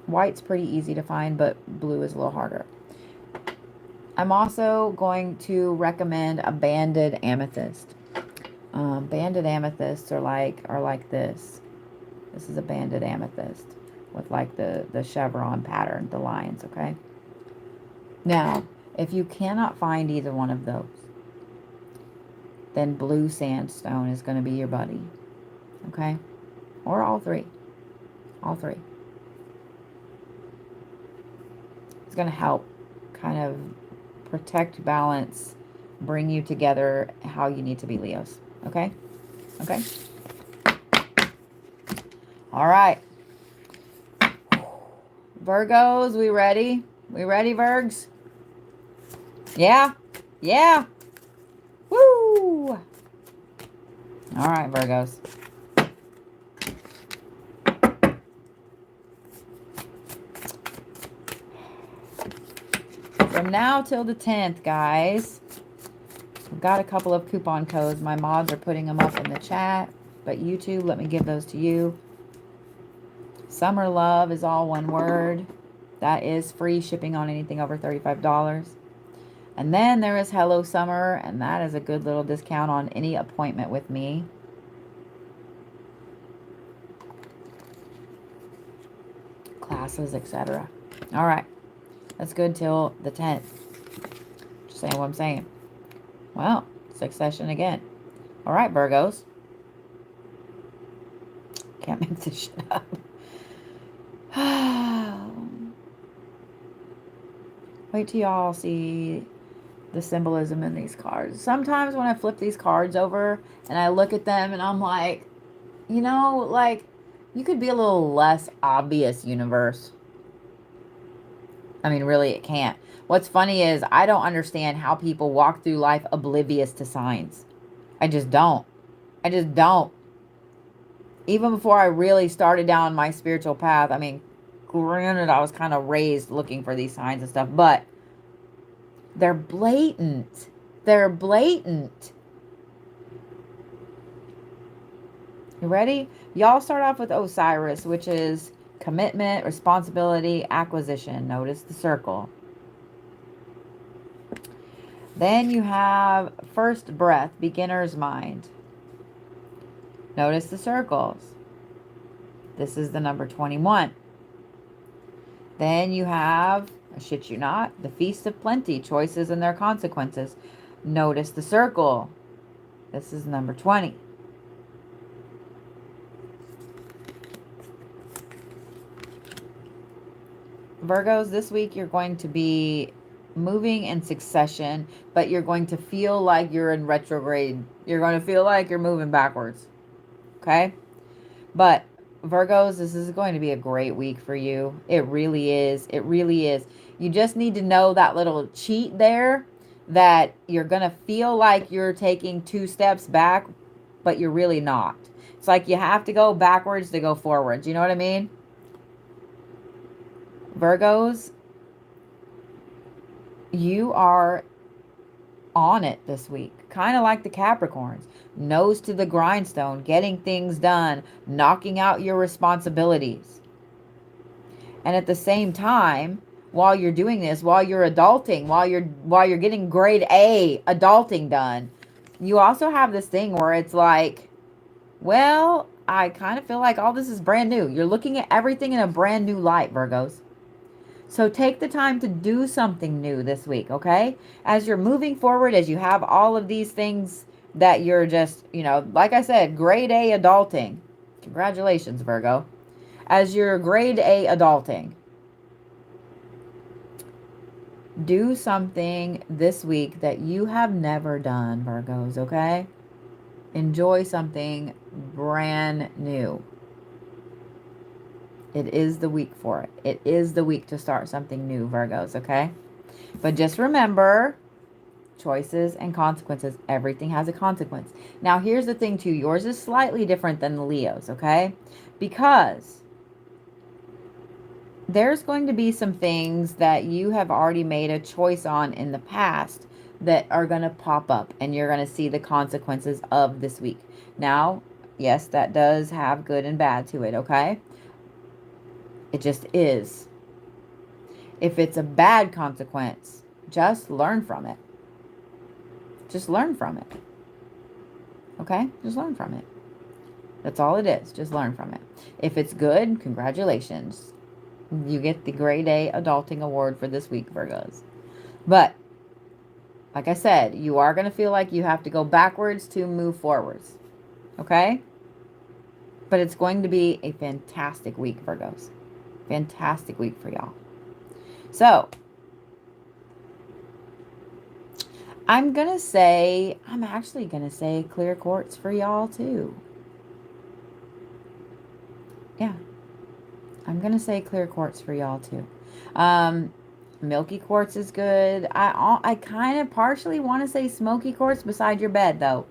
White's pretty easy to find, but blue is a little harder. I'm also going to recommend a banded amethyst. Banded amethysts are like this. This is a banded amethyst with like the chevron pattern, the lines, okay? Now, if you cannot find either one of those, then blue sandstone is going to be your buddy, okay? Or all three. All three. It's going to help kind of protect, balance, bring you together how you need to be, Leos, okay? Okay? All right. Virgos, we ready? We ready, Virgs? Yeah? Yeah? Woo! All right, Virgos. From now till the 10th, guys, I've got a couple of coupon codes. My mods are putting them up in the chat, but YouTube, let me give those to you. Summer Love is all one word. That is free shipping on anything over $35. And then there is Hello Summer, and that is a good little discount on any appointment with me. Classes, etc. All right. That's good till the 10th. Just saying what I'm saying. Well, succession again. All right, Virgos. Can't make this shit up. Wait till y'all see the symbolism in these cards. Sometimes when I flip these cards over and I look at them and I'm like, you know, like, you could be a little less obvious, universe. I mean, really, it can't. What's funny is I don't understand how people walk through life oblivious to signs. I just don't. I just don't. Even before I really started down my spiritual path, I mean, granted, I was kind of raised looking for these signs and stuff, but they're blatant. They're blatant. You ready? Y'all start off with Osiris, which is commitment, responsibility, acquisition. Notice the circle. Then you have first breath, beginner's mind. Notice the circles. This is the number 21. Then you have, I shit you not, the Feast of Plenty, choices and their consequences. Notice the circle. This is number 20. Virgos, this week you're going to be moving in succession, but you're going to feel like you're in retrograde. You're going to feel like you're moving backwards. Okay? But Virgos, this is going to be a great week for you. It really is. It really is. You just need to know that little cheat there, that you're going to feel like you're taking 2 steps back, but you're really not. It's like you have to go backwards to go forwards. You know what I mean? Virgos, you are on it this week. Kind of like the Capricorns. Nose to the grindstone, getting things done, knocking out your responsibilities. And at the same time, while you're doing this, while you're adulting, while you're getting grade A adulting done, you also have this thing where it's like, well, I kind of feel like all this is brand new. You're looking at everything in a brand new light, Virgos. So take the time to do something new this week, okay? As you're moving forward, as you have all of these things that you're just, you know, like I said, grade A adulting. Congratulations, Virgo. As you're grade A adulting, do something this week that you have never done, Virgos, okay? Enjoy something brand new. It is the week for it. It is the week to start something new, Virgos, okay? But just remember, choices and consequences. Everything has a consequence. Now, here's the thing, too. Yours is slightly different than the Leos, okay? Because there's going to be some things that you have already made a choice on in the past that are going to pop up, and you're going to see the consequences of this week. Now, yes, that does have good and bad to it, okay? It just is. If it's a bad consequence, just learn from it. Just learn from it. Okay? Just learn from it. That's all it is. Just learn from it. If it's good, congratulations. You get the Grade A Adulting Award for this week, Virgos. But, like I said, you are going to feel like you have to go backwards to move forwards. Okay? But it's going to be a fantastic week, Virgos. Fantastic week for y'all. So, I'm actually going to say clear quartz for y'all too. Yeah. I'm going to say clear quartz for y'all too. Milky quartz is good. I kind of partially want to say smoky quartz beside your bed though.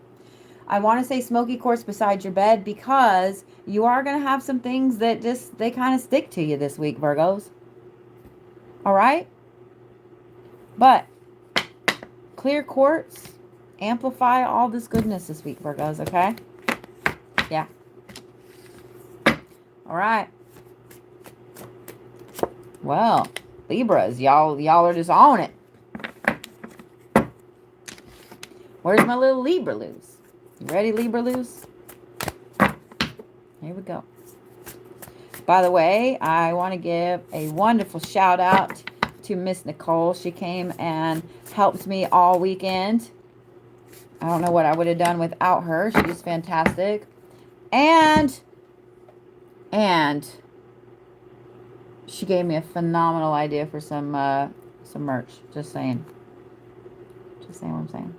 I want to say smoky quartz beside your bed because you are going to have some things that they kind of stick to you this week, Virgos. All right? But clear quartz, amplify all this goodness this week, Virgos, okay? Yeah. All right. Well, Libras, y'all are just on it. Where's my little Libra loose? You ready, Libra loose? Here we go. By the way, I want to give a wonderful shout out to Miss Nicole. She came and helped me all weekend. I don't know what I would have done without her. She's fantastic. And she gave me a phenomenal idea for some merch. Just saying. Just saying what I'm saying.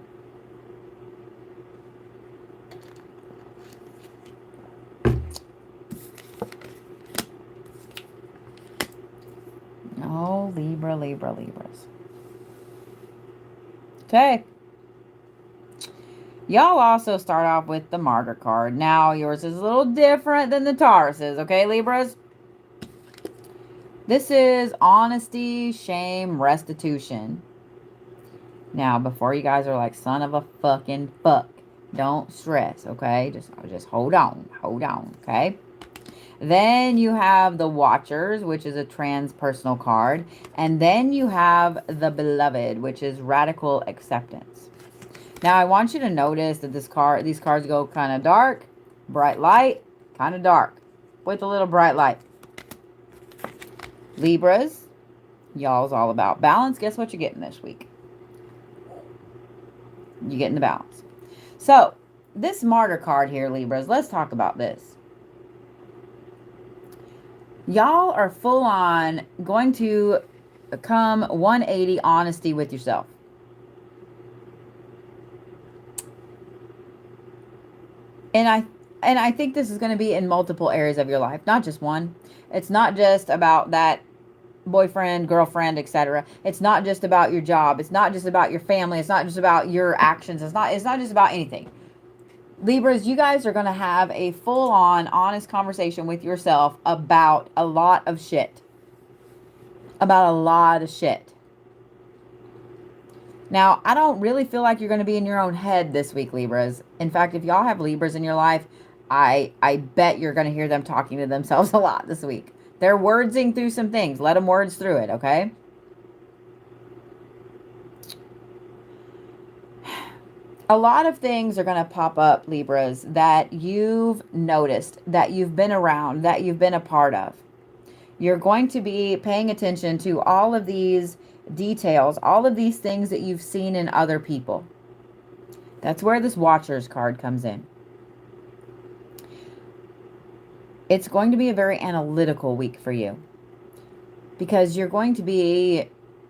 Oh, Libras. Okay. Y'all also start off with the Martyr card. Now, yours is a little different than the Taurus's, okay, Libras? This is honesty, shame, restitution. Now, before you guys are like, son of a fucking fuck, don't stress, okay? Just hold on, okay? Then you have the Watchers, which is a transpersonal card. And then you have the Beloved, which is radical acceptance. Now, I want you to notice that these cards go kind of dark, bright light, kind of dark, with a little bright light. Libras, y'all's all about balance. Guess what you're getting this week? You're getting the balance. So, this Martyr card here, Libras, let's talk about this. Y'all are full on going to come 180 honesty with yourself. And I think this is going to be in multiple areas of your life, not just one. It's not just about that boyfriend, girlfriend, etc. It's not just about your job. It's not just about your family. It's not just about your actions. It's not just about anything. Libras, you guys are going to have a full-on honest conversation with yourself about a lot of shit. About a lot of shit. Now, I don't really feel like you're going to be in your own head this week, Libras. In fact, if y'all have Libras in your life, I bet you're going to hear them talking to themselves a lot this week. They're wordsing through some things. Let them words through it, okay? A lot of things are going to pop up, Libras, that you've noticed, that you've been around, that you've been a part of. You're going to be paying attention to all of these details, all of these things that you've seen in other people. That's where this Watchers card comes in. It's going to be a very analytical week for you because you're going to be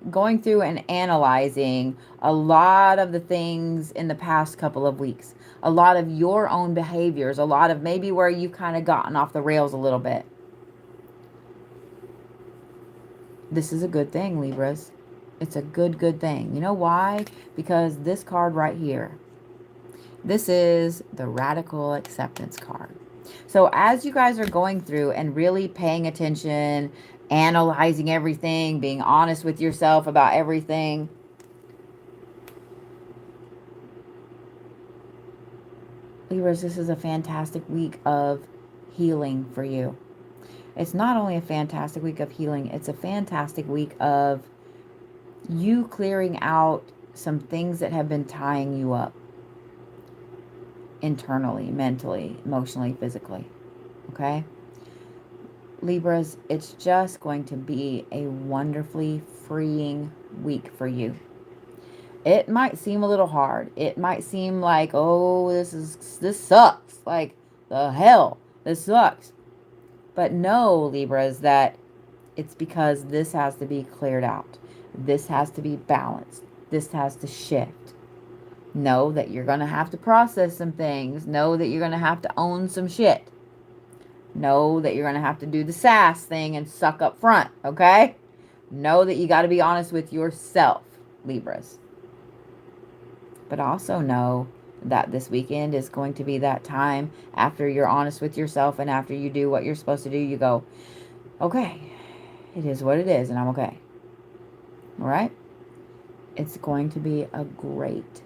going through and analyzing a lot of the things in the past couple of weeks, a lot of your own behaviors, a lot of maybe where you've kind of gotten off the rails a little bit. This is a good thing, Libras. It's a good thing. You know why? Because this card right here, this is the radical acceptance card. So as you guys are going through and really paying attention analyzing everything, being honest with yourself about everything. Libras, this is a fantastic week of healing for you. It's not only a fantastic week of healing, it's a fantastic week of you clearing out some things that have been tying you up internally, mentally, emotionally, physically. Okay? Libras, it's just going to be a wonderfully freeing week for you. It might seem a little hard. It might seem like, oh, this sucks. Like, the hell, this sucks. But know, Libras, that it's because this has to be cleared out. This has to be balanced. This has to shift. Know that you're going to have to process some things. Know that you're going to have to own some shit. Know that you're going to have to do the sass thing and suck up front, okay? Know that you got to be honest with yourself, Libras. But also know that this weekend is going to be that time after you're honest with yourself and after you do what you're supposed to do, you go, okay, it is what it is and I'm okay. All right? It's going to be a great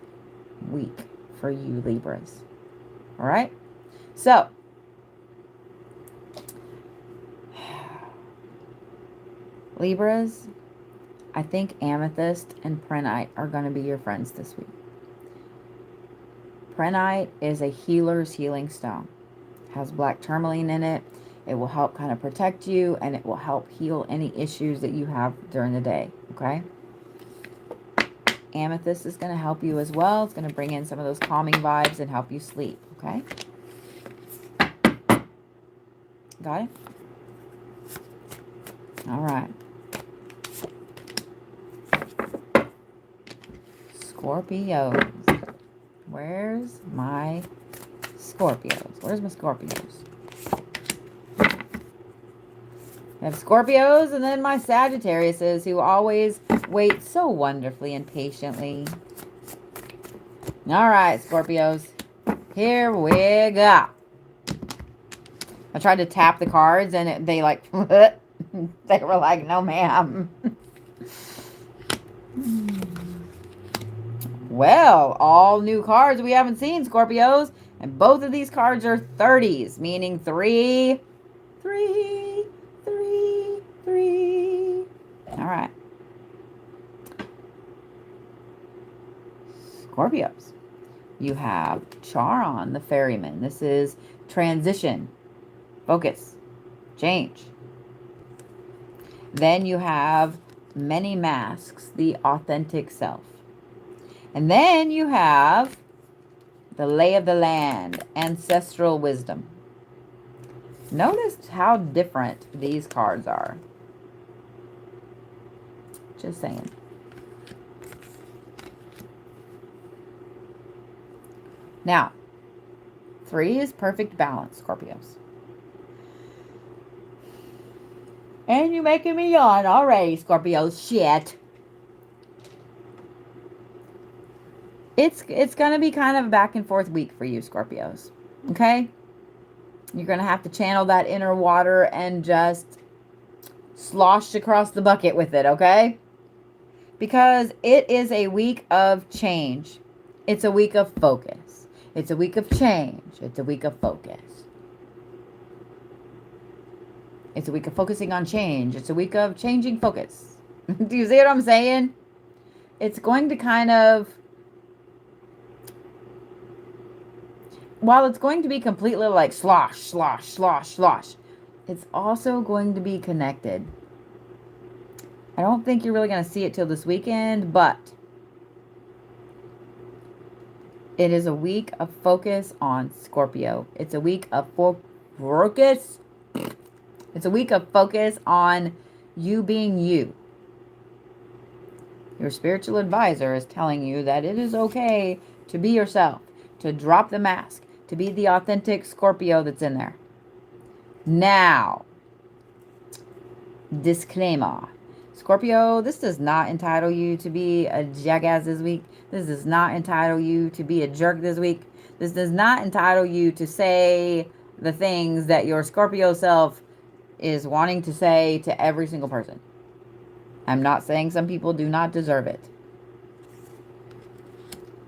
week for you, Libras. All right? So, Libras, I think amethyst and prehnite are going to be your friends this week. Prehnite is a healer's healing stone. It has black tourmaline in it. It will help kind of protect you, and it will help heal any issues that you have during the day, okay? Amethyst is going to help you as well. It's going to bring in some of those calming vibes and help you sleep, okay? Got it? All right. Scorpios. Where's my Scorpios? Where's my Scorpios? I have Scorpios and then my Sagittariuses who always wait so wonderfully and patiently. All right, Scorpios. Here we go. I tried to tap the cards and they like, they were like, no ma'am. Well, all new cards we haven't seen, Scorpios. And both of these cards are 30s, meaning 3, 3, 3, 3. All right. Scorpios. You have Charon, the ferryman. This is transition, focus, change. Then you have many masks, the authentic self. And then you have the lay of the land, ancestral wisdom. Notice how different these cards are. Just saying. Now, 3 is perfect balance, Scorpios. And you're making me yawn already, Scorpios. Shit. It's going to be kind of a back and forth week for you, Scorpios. Okay? You're going to have to channel that inner water and just slosh across the bucket with it, okay? Because it is a week of change. It's a week of focus. It's a week of change. It's a week of focus. It's a week of focusing on change. It's a week of changing focus. Do you see what I'm saying? It's going to kind of... While it's going to be completely like slosh, slosh, slosh, slosh, it's also going to be connected. I don't think you're really going to see it till this weekend, but it is a week of focus on Scorpio. It's a week of focus. It's a week of focus on you being you. Your spiritual advisor is telling you that it is okay to be yourself, to drop the mask, to be the authentic Scorpio that's in there. Now, disclaimer. Scorpio, this does not entitle you to be a jackass this week. This does not entitle you to be a jerk this week. This does not entitle you to say the things that your Scorpio self is wanting to say to every single person. I'm not saying some people do not deserve it.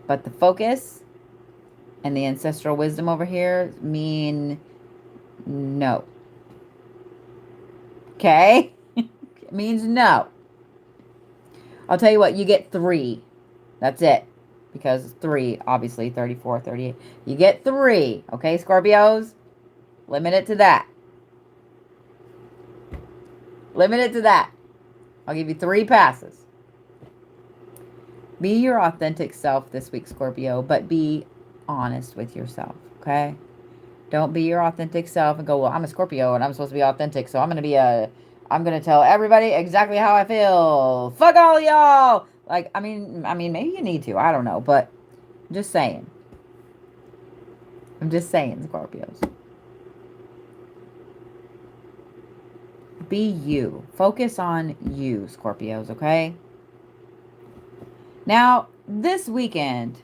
But the focus and the ancestral wisdom over here mean no. Okay? It means no. I'll tell you what, you get 3. That's it. Because 3, obviously, 34, 38. You get 3. Okay, Scorpios? Limit it to that. Limit it to that. I'll give you 3 passes. Be your authentic self this week, Scorpio, but be honest with yourself, okay? Don't be your authentic self and go, well, I'm a Scorpio and I'm supposed to be authentic, so I'm going to tell everybody exactly how I feel. Fuck all y'all. Like, I mean, maybe you need to. I don't know, but I'm just saying. I'm just saying, Scorpios. Be you. Focus on you, Scorpios, okay? Now, this weekend,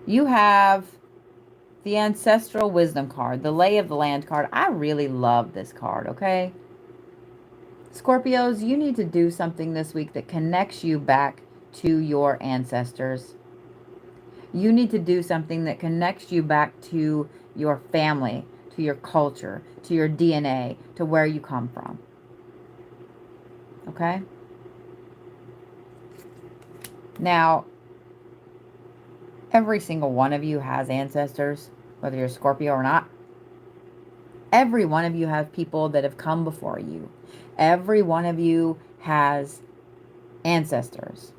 you have the Ancestral Wisdom card, the Lay of the Land card. I really love this card, okay? Scorpios, you need to do something this week that connects you back to your ancestors. You need to do something that connects you back to your family, to your culture, to your DNA, to where you come from. Okay? Now, every single one of you has ancestors, whether you're Scorpio or not. Every one of you have people that have come before you. Every one of you has ancestors.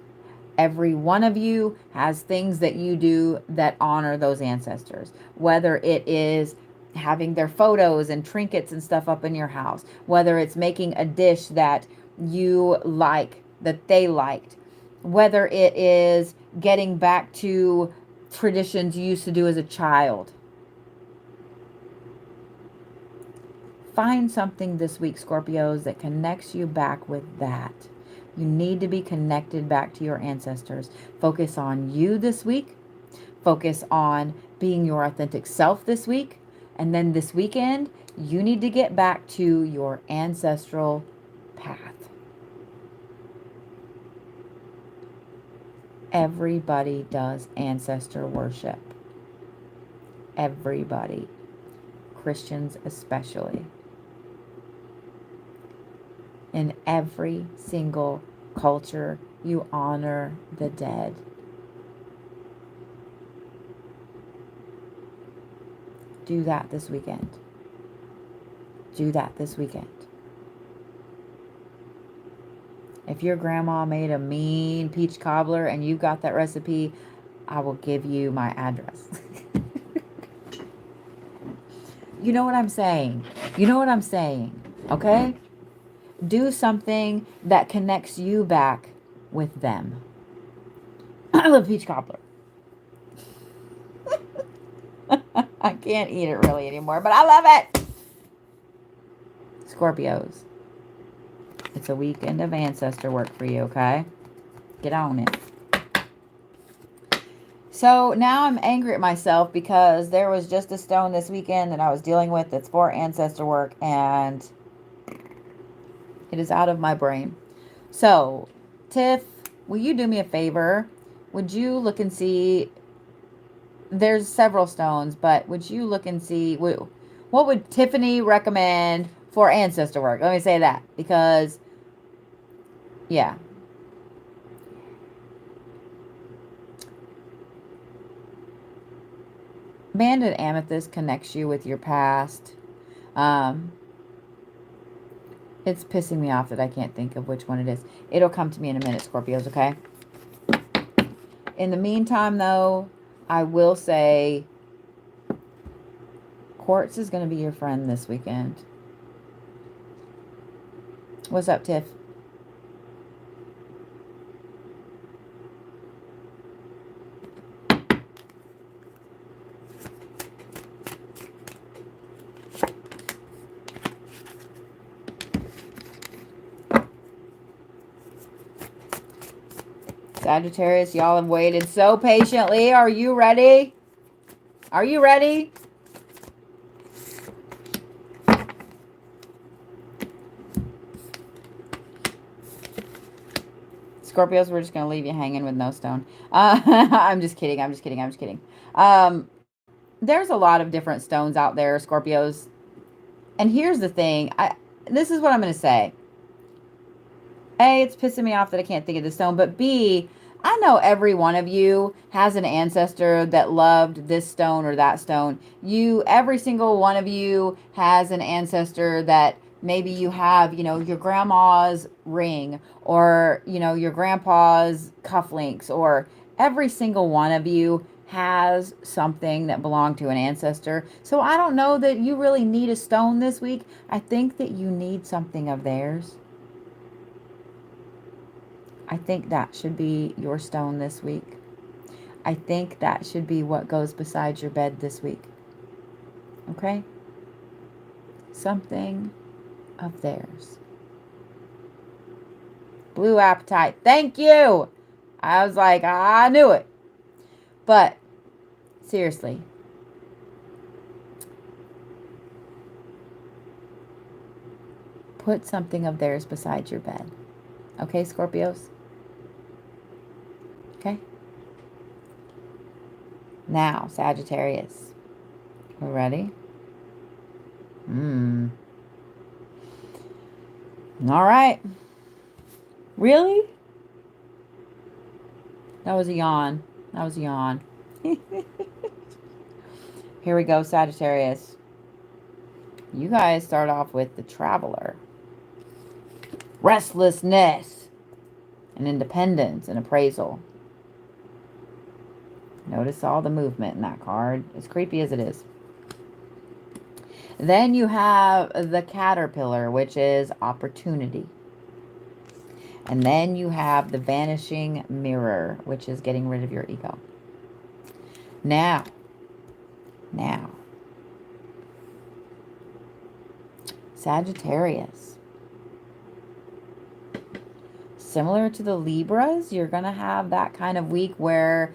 Every one of you has things that you do that honor those ancestors. Whether it is having their photos and trinkets and stuff up in your house. Whether it's making a dish that you like, that they liked. Whether it is getting back to traditions you used to do as a child. Find something this week, Scorpios, that connects you back with that. You need to be connected back to your ancestors. Focus on you this week. Focus on being your authentic self this week. And then this weekend, you need to get back to your ancestral path. Everybody does ancestor worship. Everybody. Christians especially. In every single culture, you honor the dead. Do that this weekend. Do that this weekend. If your grandma made a mean peach cobbler and you got that recipe, I will give you my address. You know what I'm saying? You know what I'm saying, okay? Do something that connects you back with them. I love peach cobbler. I can't eat it really anymore, but I love it. Scorpios. It's a weekend of ancestor work for you, okay? Get on it. So now I'm angry at myself because there was just a stone this weekend that I was dealing with that's for ancestor work, and it is out of my brain. So, Tiff, will you do me a favor? Would you look and see, there's several stones, but would you look and see, what would Tiffany recommend for ancestor work? Let me say that, because, yeah. Banded amethyst connects you with your past. It's pissing me off that I can't think of which one it is. It'll come to me in a minute, Scorpios, okay? In the meantime, though, I will say quartz is going to be your friend this weekend. What's up, Tiff? Sagittarius, y'all have waited so patiently. Are you ready? Are you ready? Scorpios, we're just going to leave you hanging with no stone. I'm just kidding. I'm just kidding. I'm just kidding. There's a lot of different stones out there, Scorpios. And here's the thing. This is what I'm going to say. A, it's pissing me off that I can't think of the stone. But B, I know every one of you has an ancestor that loved this stone or that stone. Every single one of you has an ancestor that maybe you have, you know, your grandma's ring or, you know, your grandpa's cufflinks, or every single one of you has something that belonged to an ancestor. So I don't know that you really need a stone this week. I think that you need something of theirs. I think that should be your stone this week. I think that should be what goes beside your bed this week. Okay? Something of theirs. Blue apatite. Thank you. I was like, I knew it. But seriously, put something of theirs beside your bed. Okay, Scorpios? Okay? Now, Sagittarius. We're ready? All right. Really? That was a yawn. That was a yawn. Here we go, Sagittarius. You guys start off with the Traveler. Restlessness and independence and appraisal. Notice all the movement in that card, as creepy as it is. Then you have the Caterpillar, which is opportunity. And then you have the Vanishing Mirror, which is getting rid of your ego. Now, Sagittarius. Similar to the Libras, you're going to have that kind of week where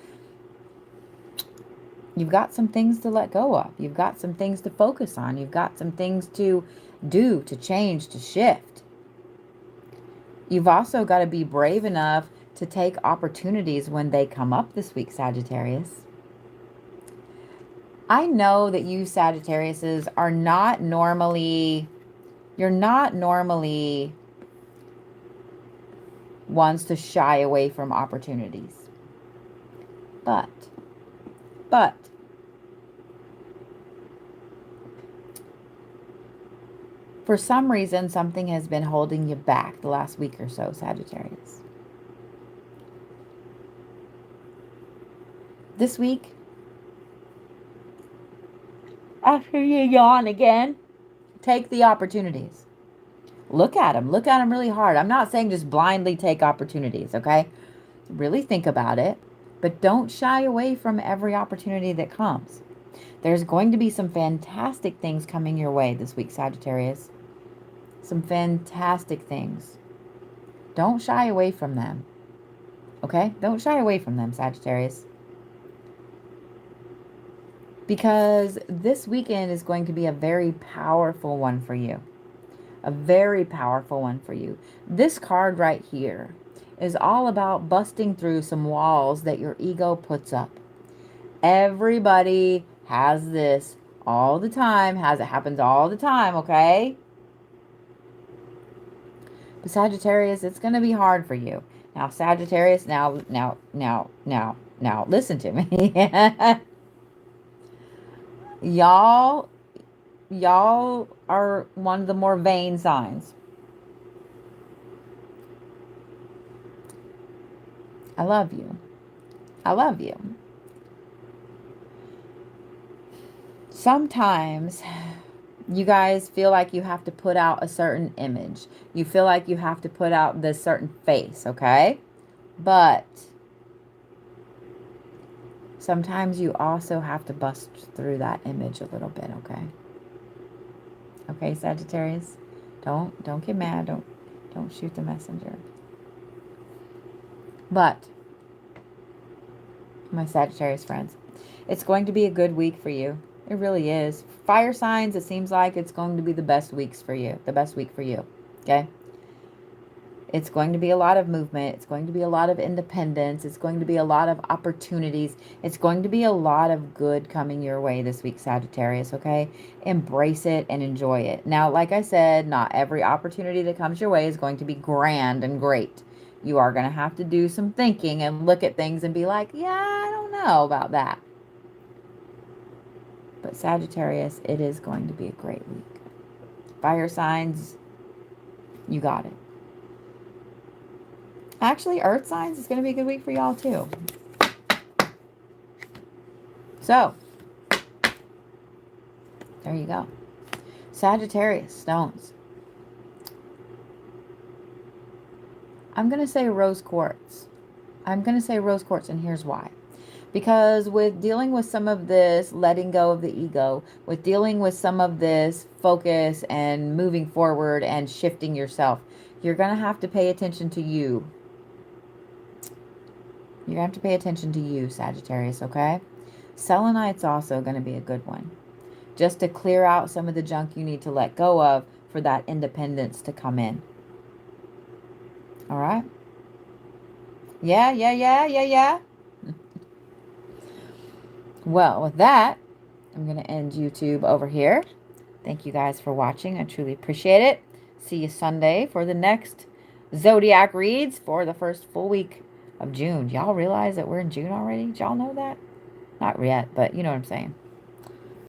you've got some things to let go of. You've got some things to focus on. You've got some things to do, to change, to shift. You've also got to be brave enough to take opportunities when they come up this week, Sagittarius. I know that you Sagittariuses are not normally, you're not normally ones to shy away from opportunities. But, for some reason, something has been holding you back the last week or so, Sagittarius. This week, after you yawn again, take the opportunities. Look at them. Look at them really hard. I'm not saying just blindly take opportunities, okay? Really think about it. But don't shy away from every opportunity that comes. There's going to be some fantastic things coming your way this week, Sagittarius. Some fantastic things. Don't shy away from them. Okay? Don't shy away from them, Sagittarius. Because this weekend is going to be a very powerful one for you. A very powerful one for you. This card right here is all about busting through some walls that your ego puts up. Everybody has this all the time. It happens all the time, okay? But Sagittarius, it's going to be hard for you. Now, Sagittarius, now, listen to me. Y'all are one of the more vain signs. I love you. I love you. Sometimes you guys feel like you have to put out a certain image. You feel like you have to put out this certain face, okay? But sometimes you also have to bust through that image a little bit, okay? Okay, Sagittarius? Don't get mad. Don't shoot the messenger. But, my Sagittarius friends, it's going to be a good week for you. It really is. Fire signs, it seems like it's going to be the best weeks for you. The best week for you. Okay? It's going to be a lot of movement. It's going to be a lot of independence. It's going to be a lot of opportunities. It's going to be a lot of good coming your way this week, Sagittarius, okay? Embrace it and enjoy it. Now, like I said, not every opportunity that comes your way is going to be grand and great. You are going to have to do some thinking and look at things and be like, yeah, I don't know about that. But Sagittarius, it is going to be a great week. Fire signs, you got it. Actually, earth signs is going to be a good week for y'all too. So, there you go. Sagittarius, stones. I'm going to say rose quartz. I'm going to say rose quartz, and here's why. Because with dealing with some of this letting go of the ego, with dealing with some of this focus and moving forward and shifting yourself, you're going to have to pay attention to you. You're going to have to pay attention to you, Sagittarius, okay? Selenite's also going to be a good one. Just to clear out some of the junk you need to let go of for that independence to come in. All right? Yeah. Well, with that, I'm going to end YouTube over here. Thank you guys for watching. I truly appreciate it. See you Sunday for the next Zodiac reads for the first full week of June. Y'all realize that we're in June already? Did y'all know that? Not yet, but you know what I'm saying.